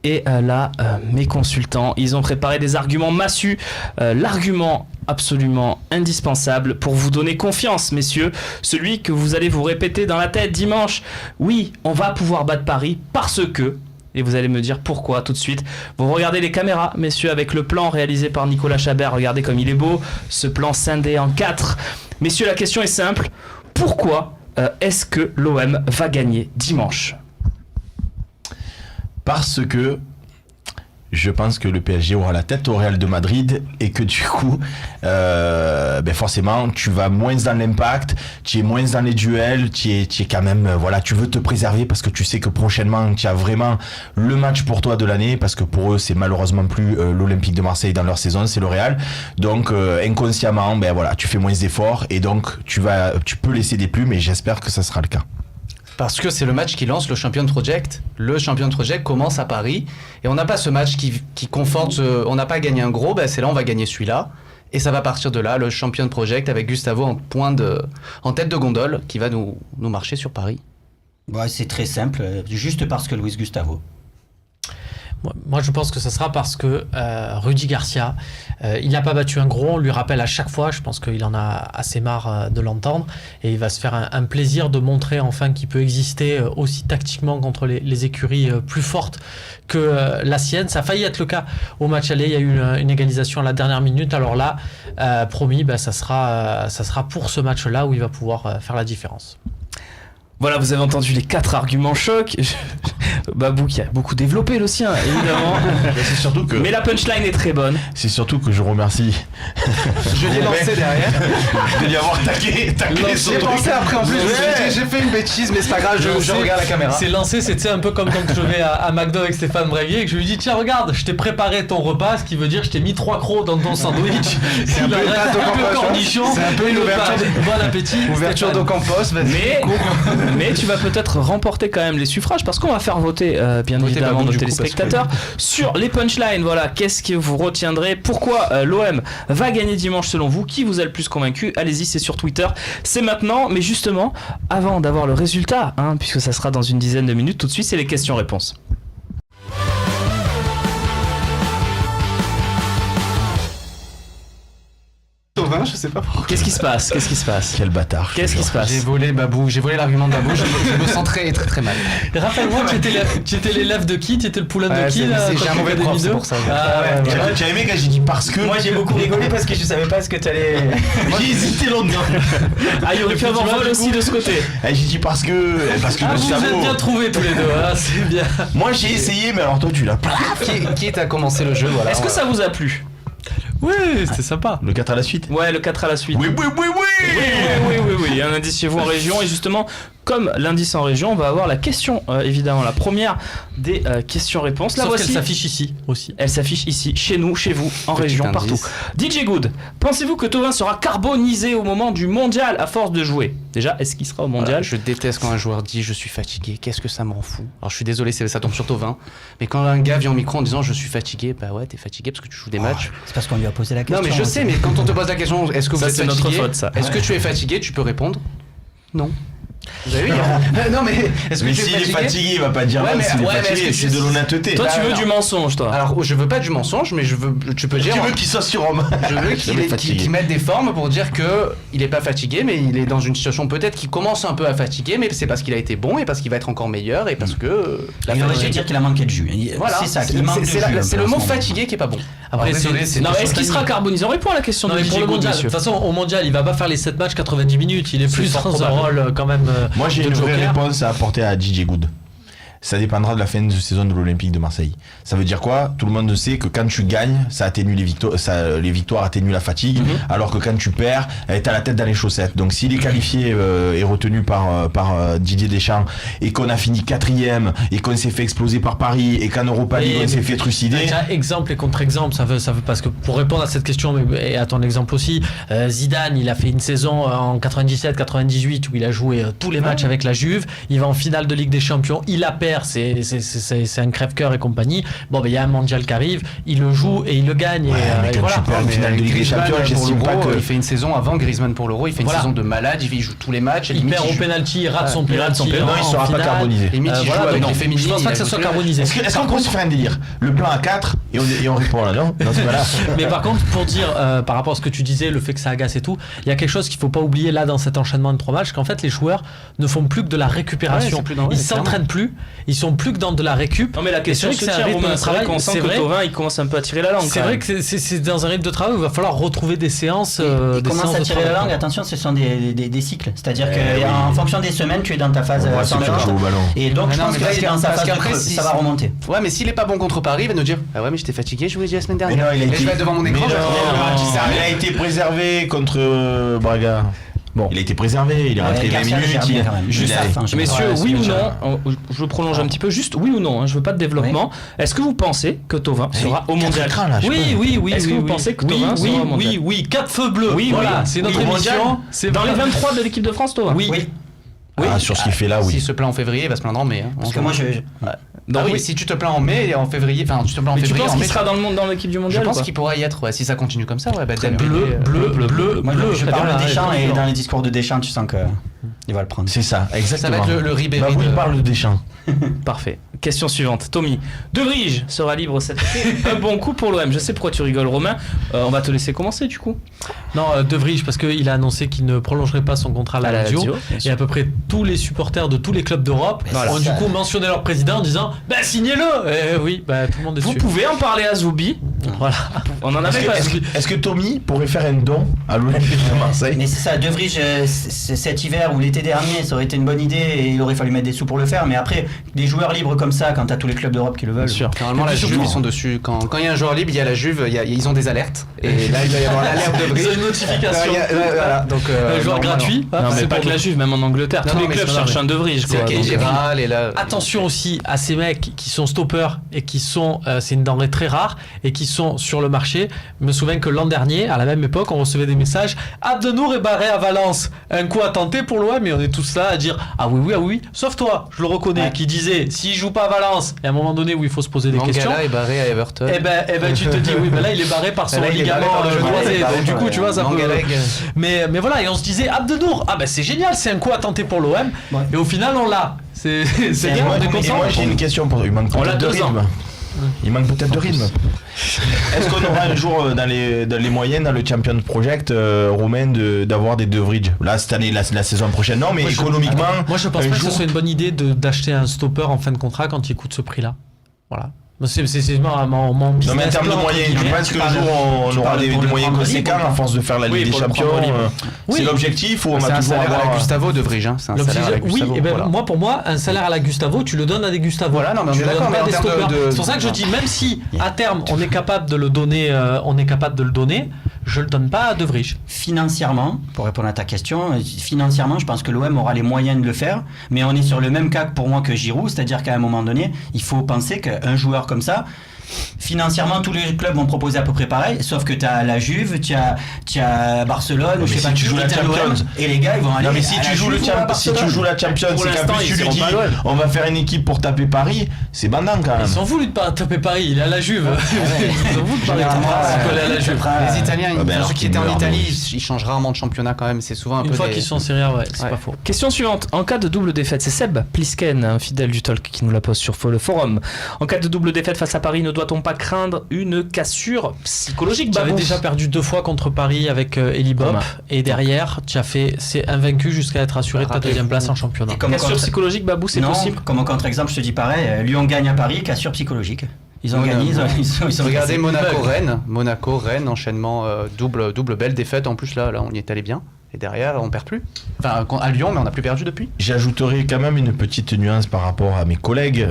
Et là, mes consultants, ils ont préparé des arguments massus. L'argument absolument indispensable pour vous donner confiance, messieurs. Celui que vous allez vous répéter dans la tête dimanche. Oui, on va pouvoir battre Paris parce que... Et vous allez me dire pourquoi tout de suite. Vous regardez les caméras, messieurs, avec le plan réalisé par Nicolas Chabert. Regardez comme il est beau. Ce plan scindé en 4. Messieurs, la question est simple. Pourquoi est-ce que l'OM va gagner dimanche ? Parce que je pense que le PSG aura la tête au Real de Madrid et que du coup, forcément, tu vas moins dans l'impact, tu es moins dans les duels, tu es quand même, tu veux te préserver parce que tu sais que prochainement, tu as vraiment le match pour toi de l'année, parce que pour eux, c'est malheureusement plus l'Olympique de Marseille dans leur saison, c'est le Real. Donc, inconsciemment, tu fais moins d'efforts et donc tu peux laisser des plumes et j'espère que ça sera le cas. Parce que c'est le match qui lance le Champion Project. Le Champion Project commence à Paris. Et on n'a pas ce match qui conforte... on n'a pas gagné un gros, c'est là on va gagner celui-là. Et ça va partir de là, le Champion Project, avec Gustavo en tête de gondole, qui va nous marcher sur Paris. Ouais, c'est très simple, juste parce que Luis Gustavo. Moi, je pense que ça sera parce que Rudy Garcia, il n'a pas battu un gros, on lui rappelle à chaque fois, je pense qu'il en a assez marre de l'entendre, et il va se faire un plaisir de montrer enfin qu'il peut exister aussi tactiquement contre les écuries plus fortes que la sienne. Ça a failli être le cas au match aller, il y a eu une égalisation à la dernière minute, alors là, promis, ça sera pour ce match-là où il va pouvoir faire la différence. Voilà, vous avez entendu les 4 arguments chocs. Babou qui a beaucoup développé le sien, évidemment. C'est surtout que. Mais la punchline est très bonne. C'est surtout que je remercie. Je l'ai lancé derrière. De lui avoir taqué son J'ai truc. pensé après en plus, je me suis dit, j'ai fait une bêtise, mais c'est pas grave, je regarde la caméra. C'est lancé, c'est un peu comme quand je vais à McDo avec Stéphane Brévier et que je lui dis tiens regarde, je t'ai préparé ton repas, ce qui veut dire je t'ai mis 3 crocs dans ton sandwich. C'est un peu une pâte au compost, cornichon. c'est un peu une ouverture Bon appétit. Ouverture d'eau compost, vas-y. Mais tu vas peut-être remporter quand même les suffrages parce qu'on va faire voter bien Votez évidemment Babou, nos du coup, téléspectateurs sur les punchlines. Voilà, qu'est-ce que vous retiendrez? Pourquoi l'OM va gagner dimanche selon vous? Qui vous a le plus convaincu? Allez-y, c'est sur Twitter, c'est maintenant. Mais justement, avant d'avoir le résultat, puisque ça sera dans une dizaine de minutes, tout de suite c'est les questions-réponses. Je sais pas pourquoi. Qu'est-ce qui se passe? Quel bâtard. Qu'est-ce qui se passe? J'ai volé l'argument de Babou, je me sens très très mal. Rappelle-moi, tu étais l'élève de qui? Tu étais le poulain de qui là, J'ai quand un tu mauvais fais des prof, c'est vidéos pour ça. J'ai aimé quand j'ai dit parce que. Moi j'ai beaucoup rigolé parce que je savais pas ce que t'allais. J'ai hésité longtemps. Ah, il aurait pu avoir vol aussi de ce côté. J'ai dit parce que le Vous êtes cerveau. bien trouvés tous les deux, c'est bien. Moi j'ai essayé, mais alors toi tu l'as. Qui t'a commencé le jeu, voilà. Est-ce que ça vous a plu? Oui, c'était sympa. Le 4 à la suite. Ouais, le 4 à la suite. Oui. Oui. Il y a un indice chez vous en région. Et justement, comme l'indice en région, on va avoir la question, évidemment, la première des questions-réponses. La Sauf voici. qu'elle s'affiche ici aussi. Elle s'affiche ici, chez nous, chez vous, en Petit région, indice. partout. DJ Good, pensez-vous que Thauvin sera carbonisé au moment du mondial à force de jouer? Déjà, est-ce qu'il sera au mondial? Je déteste quand un joueur dit je suis fatigué, qu'est-ce que ça m'en fout. Alors je suis désolé, ça tombe sur Thauvin, mais quand un gars vient au micro en disant je suis fatigué, bah ouais, t'es fatigué parce que tu joues des matchs. C'est parce qu'on lui a posé la Non question. mais je sais, mais quand on te pose la question, est-ce que vous Ça, êtes c'est notre fatigué? faute, ça. Est-ce que tu es fatigué? Tu peux répondre non. Vous avez vu, non mais est-ce que Mais tu es s'il est fatigué? fatigué, il va pas dire Ouais, non mais- s'il est ouais, mais fatigué, est-ce que c'est tu- de l'honnêteté. Toi, tu Bah, veux non. du mensonge, toi. Alors je veux pas du mensonge, mais tu peux dire. Tu veux qu'il soit surhomme. Je veux Jamais fatigué. qu'il mette des formes pour dire que il est pas fatigué, mais il est dans une situation peut-être qui commence un peu à fatiguer, mais c'est parce qu'il a été bon et parce qu'il va être encore meilleur et parce que Il aurait dû dire qu'il a manqué de jus. Voilà, C'est ça, qu'il manque de jus. c'est le mot fatigué qui est pas bon. Après, Alors, désolé, c'est- Non, mais c'est est-ce qu'il sera carbonisé? On répond à la question Non, de mais pour DJ le Good, mondial, de messieurs. toute façon, au mondial, il va pas faire les 7 matchs 90 minutes. Il est plus fort dans un probable. rôle quand même. Moi j'ai de une vraie joker. réponse à apporter à DJ Good. Ça dépendra de la fin de saison de l'Olympique de Marseille. Ça veut dire quoi? Tout le monde sait que quand tu gagnes, ça atténue les victoires, les victoires atténuent la fatigue, alors que quand tu perds, t'as la tête dans les chaussettes. Donc s'il est qualifié et retenu par Didier Deschamps et qu'on a fini 4ème et qu'on s'est fait exploser par Paris et qu'en Europa League on s'est fait trucider. Tiens, exemple et contre-exemple, ça veut parce que pour répondre à cette question et à ton exemple aussi, Zidane, il a fait une saison en 97-98 où il a joué tous les matchs avec la Juve. Il va en finale de Ligue des Champions, il la perd, c'est un crève-cœur et compagnie. Bon, ben il y a un mondial qui arrive, il le joue et il le gagne. Ouais, mais et quand voilà. tu perds une finale de Ligue des Griezmann Champions, pour j'estime l'Euro, pas que. il fait une saison avant Griezmann pour l'Euro, il fait une Voilà. saison de malade, il joue tous les matchs, Il perd au penalty, il rate son penalty. Non, il sera pas carbonisé. Limite, il joue Voilà, avec donc les féminines. je pense pas que il ça a soit joué- carbonisé. Est-ce qu'on peut se faire un délire? Le plan à 4 et on répond là, non? Non, c'est pas là. Mais par contre, pour dire par rapport à ce que tu disais, le fait que ça agace et tout, il y a quelque chose qu'il faut pas oublier là dans cet enchaînement de 3 matchs, qu'en fait les joueurs ne font plus que de la récupération. Ouais, c'est plus dans- Ils ouais, s'entraînent plus, ils sont plus que dans de la récup. Non, mais la question Et se c'est vrai que tient, c'est un rythme Romain. de C'est vrai travail, qu'on sent c'est que vrai. Thauvin, il commence un peu à tirer la langue. C'est quand vrai même. que c'est dans un rythme de travail où il va falloir retrouver des séances. Il des commence séances à de tirer la travail. langue, attention, ce sont des cycles. C'est-à-dire Eh que oui. en fonction des semaines, tu es dans ta phase On voit ceux qui ascendante. jouent au ballon. Et donc, Mais je non, pense mais que là, parce il est dans sa parce phase de qu'après, creux. si- Ça va remonter. Ouais, mais s'il est pas bon contre Paris, il va nous dire ah ouais, mais j'étais fatigué, je vous l'ai dit la semaine Mais dernière. non, il a Et été- je vais être devant mon écran, Mais je vais non, regarder le match, il sert à il rien. a été préservé contre Braga. Bon. Il a été préservé, il est rentré 20 Garcia minutes. gère bien quand même. il Juste a- à la fin, je Messieurs, pense. oui ou déjà- non, je prolonge un petit peu, juste oui ou non, hein, je veux pas de développement. Est-ce que vous pensez que Thauvin sera au mondial? Oui. Est-ce que vous pensez que Thauvin sera au mondial? Oui, 4 feux bleus. Oui, voilà, oui. c'est notre Oui, émission. mondial. C'est Dans les vrai. 23 de l'équipe de France, Thauvin? Oui. Oui. Ah, sur ce qu'il fait là, oui. S'il se plaint en février, il va se plaindre en mai. Parce que moi, je. Ah oui, si tu te plains en mai et en février, enfin tu te plains en Mais tu février, penses en qu'il mai, sera dans l'équipe du je mondial? ou pense pas qu'il pourra y être. Ouais, si ça continue comme ça, ouais, bah, Dembélé, Bleu. Moi, je Très parle bien, de Deschamps ouais, et bleu. dans les discours de Deschamps, tu sens que il va le prendre. C'est ça, ça exactement. va être le Ribéry. Bah oui, de- il parle de Deschamps. Parfait. Question suivante. Tommy, De Vrij sera libre cet été. Un bon coup pour l'OM. Je sais pourquoi tu rigoles, Romain. On va te laisser commencer du coup. Non, De Vrij, parce qu'il a annoncé qu'il ne prolongerait pas son contrat à la Lazio. bien Et sûr. à peu près tous les supporters de tous les clubs d'Europe Voilà. ont du coup mentionné leur président en disant bah signez-le. Oui, bah tout le monde est Vous dessus. pouvez en parler à Zoubi. Voilà. On en avait pas. Est-ce que Tommy pourrait faire un don à l'Olympique de Marseille? Mais c'est ça, De Vrij, cet hiver ou l'été dernier, ça aurait été une bonne idée et il aurait fallu mettre des sous pour le faire. Mais après, des joueurs libres comme ça, quand t'as tous les clubs d'Europe qui le veulent. Bien sûr. Normalement, la Juve, ils sont dessus. Quand il y a un joueur libre, il y a la Juve, ils ont des alertes. Et là, il doit y avoir l'alerte de Vrij. Ils ont une notification. Voilà, donc, Un joueur gratuit. Non, mais pas que la Juve, même en Angleterre. Tous les clubs cherchent un De Vrij. C'est ok, Giral et là. Attention aussi à ces mecs qui sont stoppers et qui sont, c'est une denrée très rare et qui sont sur le marché. Je me souviens que l'an dernier, à la même époque, on recevait des messages. Abdenour est barré à Valence. Un coup à tenter pour l'OM, mais on est tous là à dire ah oui. Sauf toi, je le reconnais, qui disait s'il joue pas à Valence, et à un moment donné où il faut se poser des questions. Mangala est barré à Everton. Eh ben tu te dis oui, mais là il est barré par son ligament croisé. Donc du coup, tu vois, ça peut. Mais voilà, et on se disait Abdenour, ah ben c'est génial, c'est un coup à tenter pour l'OM. Et au final, on l'a. C'est bien, on est content. Moi j'ai une question pour. Il manque peut-être de rythme. Il manque peut-être de rythme. Est-ce qu'on aura un jour dans les moyennes, dans le Champions Project roumain, d'avoir des De Vrij? Là, cette année, la saison prochaine, non, mais économiquement. Moi, je pense pas que ce soit une bonne idée d'acheter un stopper en fin de contrat quand il coûte ce prix-là. Voilà. C'est mon business. Non, mais en termes de moyens, tu penses qu'un jour on aura des moyens conséquents à force de faire la Ligue des Champions? C'est l'objectif ou on va toujours avoir. À Gustavo De Vrij, c'est un salaire à la Gustavo. Oui, et ben moi pour moi, un salaire à la Gustavo, tu le donnes à des Gustavo. Voilà, non, mais on est d'accord, mais en termes de. C'est pour ça que je dis, même si à terme on est capable de le donner, je le donne pas à De Vrij. Financièrement, pour répondre à ta question, financièrement, je pense que l'OM aura les moyens de le faire, mais on est sur le même cas pour moi que Giroud, c'est-à-dire qu'à un moment donné, il faut penser qu'un joueur comme ça, financièrement, tous les clubs vont proposer à peu près pareil, sauf que tu as la Juve, tu as Barcelone, ou je sais pas, tu joues la Champions, et les gars ils vont aller. Non, mais si tu joues la Champions, c'est qu'en plus tu lui dis on va faire une équipe pour taper Paris, c'est bandant quand même. Ils s'en foutent de pas taper Paris, il est à la Juve. Ils s'en foutent de parler à la Juve. Les Italiens, ceux qui étaient en Italie, ils changent rarement de championnat quand même, c'est souvent un peu. Une fois qu'ils sont en Serie A, ouais, c'est pas faux. Question suivante. En cas de double défaite, c'est Seb Plisken, un fidèle du talk, qui nous la pose sur le forum. En cas de double défaite face à Paris, ne doit-on pas craindre une cassure psychologique? J'avais déjà perdu 2 fois contre Paris avec Eli Bop, et derrière tu as fait c'est invaincu jusqu'à être assuré de ta deuxième place en championnat. Cassure psychologique, Babou, c'est possible? Comme contre-exemple, je te dis pareil, Lyon gagne à Paris, cassure psychologique. Ils ont gagné, ils ont regardez Monaco-Rennes, enchaînement double belle défaite en plus là on y est allé bien. Et derrière, on perd plus. Enfin, à Lyon, mais on n'a plus perdu depuis. J'ajouterai quand même une petite nuance par rapport à mes collègues.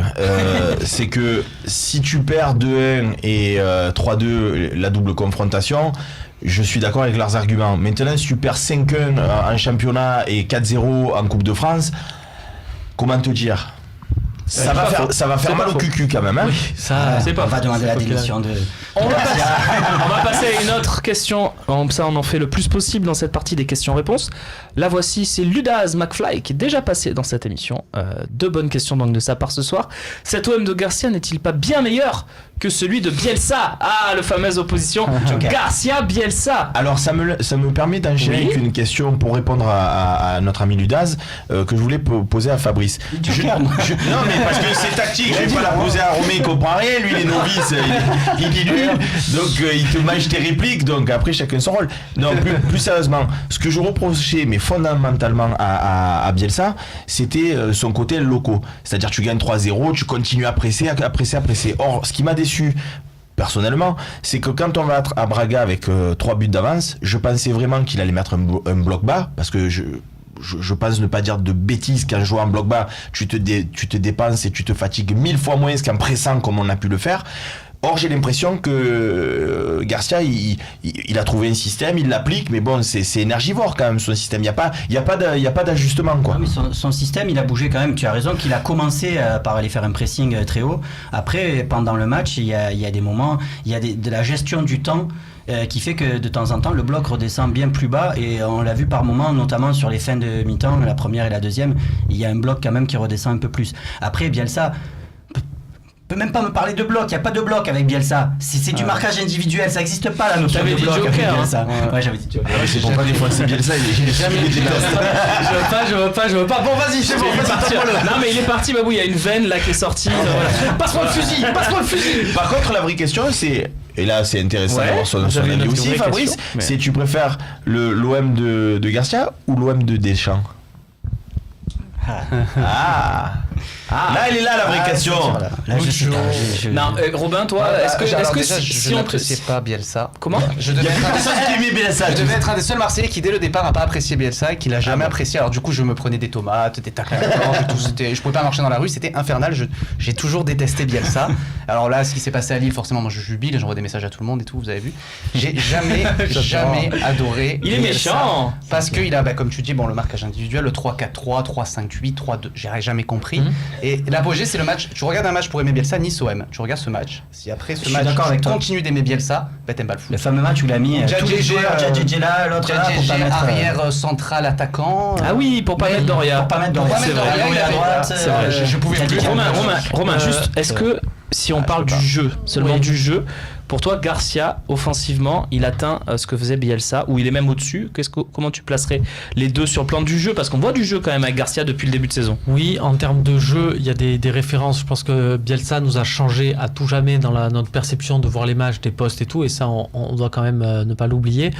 C'est que si tu perds 2-1 et 3-2, la double confrontation, je suis d'accord avec leurs arguments. Maintenant, si tu perds 5-1 en championnat et 4-0 en Coupe de France, comment te dire ? Ça va faire mal au cucu quand même. Hein, oui, ça, c'est pas. On va demander la démission de. On va passer à une autre question. Ça, on en fait le plus possible dans cette partie des questions-réponses. La voici, c'est Ludaz McFly qui est déjà passé dans cette émission. 2 bonnes questions donc de sa part ce soir. Cet OM de Garcia n'est-il pas bien meilleur que celui de Bielsa? Ah, le fameuse opposition Garcia-Bielsa. Alors ça me permet d'enchaîner avec une question pour répondre à notre ami Ludaz que je voulais poser à Fabrice. Non mais parce que c'est tactique, je vais pas la poser à Romain, il comprend rien, lui il est novice, il dit nul, donc il te mange tes répliques, donc après chacun son rôle. Non, plus sérieusement, ce que je reprochais mais fondamentalement à Bielsa, c'était son côté loco, c'est-à-dire tu gagnes 3-0, tu continues à presser. Or, ce qui m'a déçu personnellement, c'est que quand on va à Braga avec 3 buts d'avance, je pensais vraiment qu'il allait mettre un bloc bas, parce que je pense ne pas dire de bêtises qu'en jouant en bloc bas, tu te dépenses et tu te fatigues 1000 fois moins qu'en pressant comme on a pu le faire. Or, j'ai l'impression que Garcia, il a trouvé un système, il l'applique, mais bon, c'est énergivore quand même, son système. Il n'y a pas d'ajustement, quoi. Ouais, mais son système, il a bougé quand même. Tu as raison qu'il a commencé par aller faire un pressing très haut. Après, pendant le match, il y a des moments, il y a de la gestion du temps qui fait que de temps en temps, le bloc redescend bien plus bas. Et on l'a vu par moments, notamment sur les fins de mi-temps, la première et la deuxième, il y a un bloc quand même qui redescend un peu plus. Après, Bielsa peut même pas me parler de bloc, il n'y a pas de bloc avec Bielsa, c'est du marquage individuel, ça n'existe pas la notion de bloc avec Bielsa. Ouais, j'avais dit Joker. Ouais, c'est pour pas défoncer Bielsa, il est jamais je veux pas. Bon, vas-y, c'est bon, non mais il est parti, Babou, il y a une veine là qui est sortie. Voilà. Passe-moi le fusil. Par contre, la vraie question c'est, et là c'est intéressant d'avoir son avis aussi, Fabrice, c'est tu préfères l'OM de Garcia ou l'OM de Deschamps? Là, elle est là la vraie question. Là, je sais pas. Non, Robin, toi, est-ce que déjà, si je on n'appréciais pas Bielsa. Comment Je devais être un des seuls Marseillais qui dès le départ n'a pas apprécié Bielsa et qui l'a jamais apprécié. Alors du coup je me prenais des tomates, des tacles à la gorge et tout. Je pouvais pas marcher dans la rue, c'était infernal. J'ai toujours détesté Bielsa. Alors là, ce qui s'est passé à Lille, forcément moi je jubile, j'envoie des messages à tout le monde et tout, vous avez vu. J'ai jamais adoré Il est Bielsa méchant. parce qu'il a, comme tu dis, le marquage individuel, le 3-4-3, 3-5-8, 3-2, j'ai jamais compris. Et l'apogée c'est le match, tu regardes un match pour aimer Bielsa, Nice-OM, tu regardes ce match, si après ce match tu continues d'aimer Bielsa, t'aimes pas le foot. Le fameux match où il a mis tous les joueurs, Djadji là, l'autre là, pour pas mettre arrière central attaquant. Ah oui, pour pas mettre Doria. Pour pas mettre Doria, c'est vrai. Il est à droite, c'est vrai. Je pouvais plus. Romain, juste, est-ce que si on parle du jeu, seulement du jeu, pour toi, Garcia, offensivement, il atteint ce que faisait Bielsa, ou il est même au-dessus. Comment tu placerais les deux sur le plan du jeu? Parce qu'on voit du jeu quand même avec Garcia depuis le début de saison. Oui, en termes de jeu, il y a des références. Je pense que Bielsa nous a changé à tout jamais dans notre perception de voir les matchs, des postes et tout, et ça, on doit quand même ne pas l'oublier.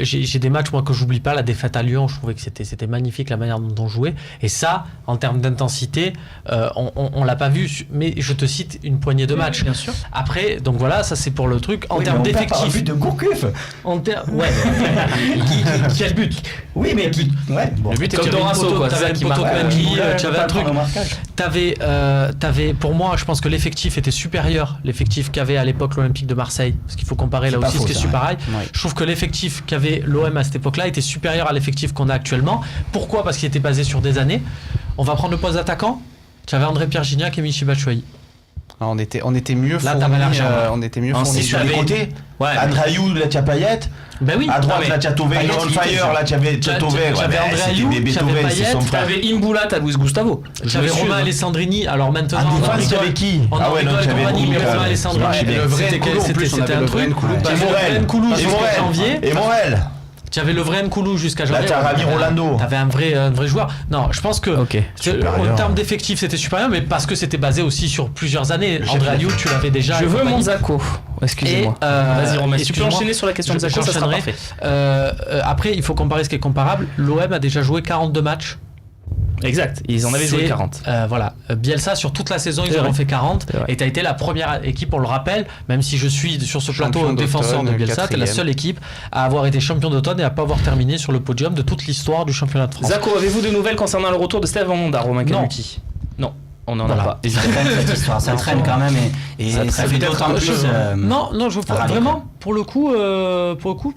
J'ai des matchs, moi, que j'oublie pas. La défaite à Lyon, je trouvais que c'était magnifique la manière dont on jouait. Et ça, en termes d'intensité, on l'a pas vu. Mais je te cite une poignée de matchs. Bien sûr. Après, donc voilà, ça c'est pour le truc. En termes d'effectifs. but de Gourcuff. Ouais. Qui a le but? Oui, mais qui. Ouais, bon. Le but est comme Dorasso, quoi. T'avais C'est un ça qui poteau marque. Mendy, tu avais un truc. T'avais, pour moi, je pense que l'effectif était supérieur, l'effectif qu'avait à l'époque l'Olympique de Marseille. Parce qu'il faut comparer là aussi ce qui est super pareil. Je trouve que l'effectif qu'avait l'OM à cette époque-là était supérieur à l'effectif qu'on a actuellement. Pourquoi? Parce qu'il était basé sur des années. On va prendre le poste d'attaquant. Tu avais André-Pierre Gignac et Michy Batshuayi. On était mieux là, fournis. On était mieux fournis sur les côtés. Ouais. Adrayou, là, tu as Payet. Ben oui. À droite, là, tu as Tové. On fire, là, tu avais Tové. J'avais André Ayou, j'avais Payet, t'avais Imboulat, t'as Luis Gustavo. J'avais Romain Alessandrini. Alors maintenant, en défense, tu avais qui? Ah ouais, non, tu avais Romain Alessandrini. C'était un truc. Et Morel jusqu'à janvier. Et Morel. Tu avais le vrai Nkoulou jusqu'à janvier. Là, tu as Rami Rolando. Tu avais un vrai joueur. Non, je pense que en termes d'effectifs, c'était supérieur, mais parce que c'était basé aussi sur plusieurs années. André Ayou, tu l'avais déjà. Je veux mon Zako. Excusez-moi. Vas-y, Romain, si tu peux enchaîner sur la question de Zako, ça sera parfait. Après, il faut comparer ce qui est comparable. L'OM a déjà joué 42 matchs. Exact, ils en avaient joué 40. Voilà, Bielsa sur toute la saison ils en ont fait 40 et tu as été la première équipe, on le rappelle, même si je suis sur ce plateau défenseur de Bielsa, tu es la seule équipe à avoir été champion d'automne et à pas avoir terminé sur le podium de toute l'histoire du championnat de France. Zako, avez-vous de nouvelles concernant le retour de Stéphane Monda, Romain Canuti? Non. On n'en a pas. Cette histoire, ça traîne quand même et ça fait d'autant plus. Non, je veux pas. Vraiment, pour le coup,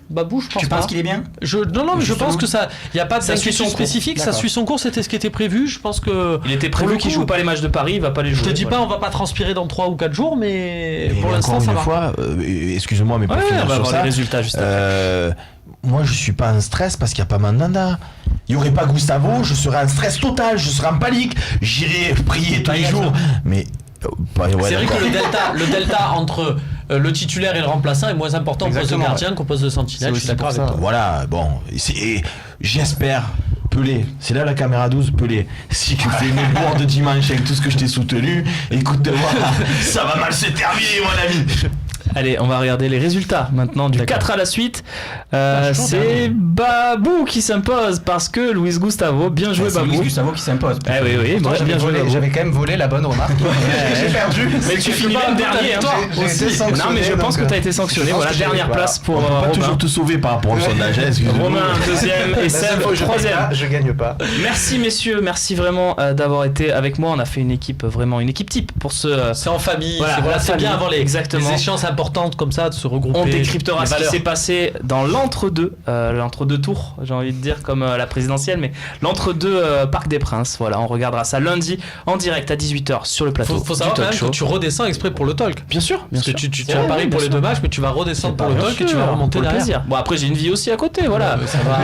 Babou, je pense pas. Tu penses qu'il est bien? Non, mais je pense que ça. Il n'y a pas d'inquiétude spécifique. Ça suit son cours, c'était ce qui était prévu. Je pense que. Il était prévu qu'il joue pas les matchs de Paris, il va pas les jouer. Je te dis pas, on va pas transpirer dans 3 ou 4 jours, mais pour l'instant, ça va. Fois, excuse-moi, mais pour finir sur ça, les résultats juste après. Moi, je suis pas en stress parce qu'il n'y a pas Mandanda. Il n'y aurait pas Gustavo, je serais en stress total, je serais en panique. J'irais prier tous les jours. Mais c'est vrai que le delta entre le titulaire et le remplaçant est moins important au poste de gardien qu'au poste de sentinelle. Je suis d'accord avec toi. Voilà, bon, j'espère. Pelé, c'est là la caméra 12, Pelé. Si tu fais une bourre de dimanche avec tout ce que je t'ai soutenu, écoute-moi, ça va mal se terminer, mon ami. Allez, on va regarder les résultats maintenant du 4 à la suite. C'est Babou qui s'impose parce que Luis Gustavo, bien joué Babou. Luis Gustavo qui s'impose. Oui, bien joué. J'avais quand même volé la bonne remarque. J'ai perdu. Mais tu finis même dernier. Non, mais je pense que tu as été sanctionné. Voilà, dernière place pour Romain. On peut pas toujours te sauver par rapport au sondage. Romain, deuxième et Seb, troisième. Je gagne pas. Merci messieurs, merci vraiment d'avoir été avec moi. On a fait une équipe, vraiment une équipe type pour ce. C'est en famille. Voilà, c'est bien avoir les échéances importantes comme ça de se regrouper. On décryptera ce qui s'est passé dans l'entre-deux tours, j'ai envie de dire comme la présidentielle, mais l'entre-deux Parc des Princes. Voilà, on regardera ça lundi en direct à 18h sur le plateau. Faut savoir quand même que tu redescends exprès pour le talk. Bien sûr. Parce que tu as Paris pour les deux matchs, mais tu vas redescendre pour le talk et tu vas remonter derrière. Plaisir. Bon, après j'ai une vie aussi à côté, voilà. Ça va.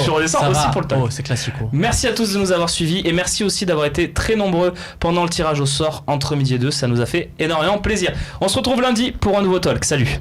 Je redescends aussi pour le talk. C'est classique. Merci à tous de nous avoir suivis et merci aussi d'avoir été très nombreux pendant le tirage au sort entre midi et 2. Ça nous a fait énormément plaisir. On se retrouve lundi pour un nouveau talk. Salut.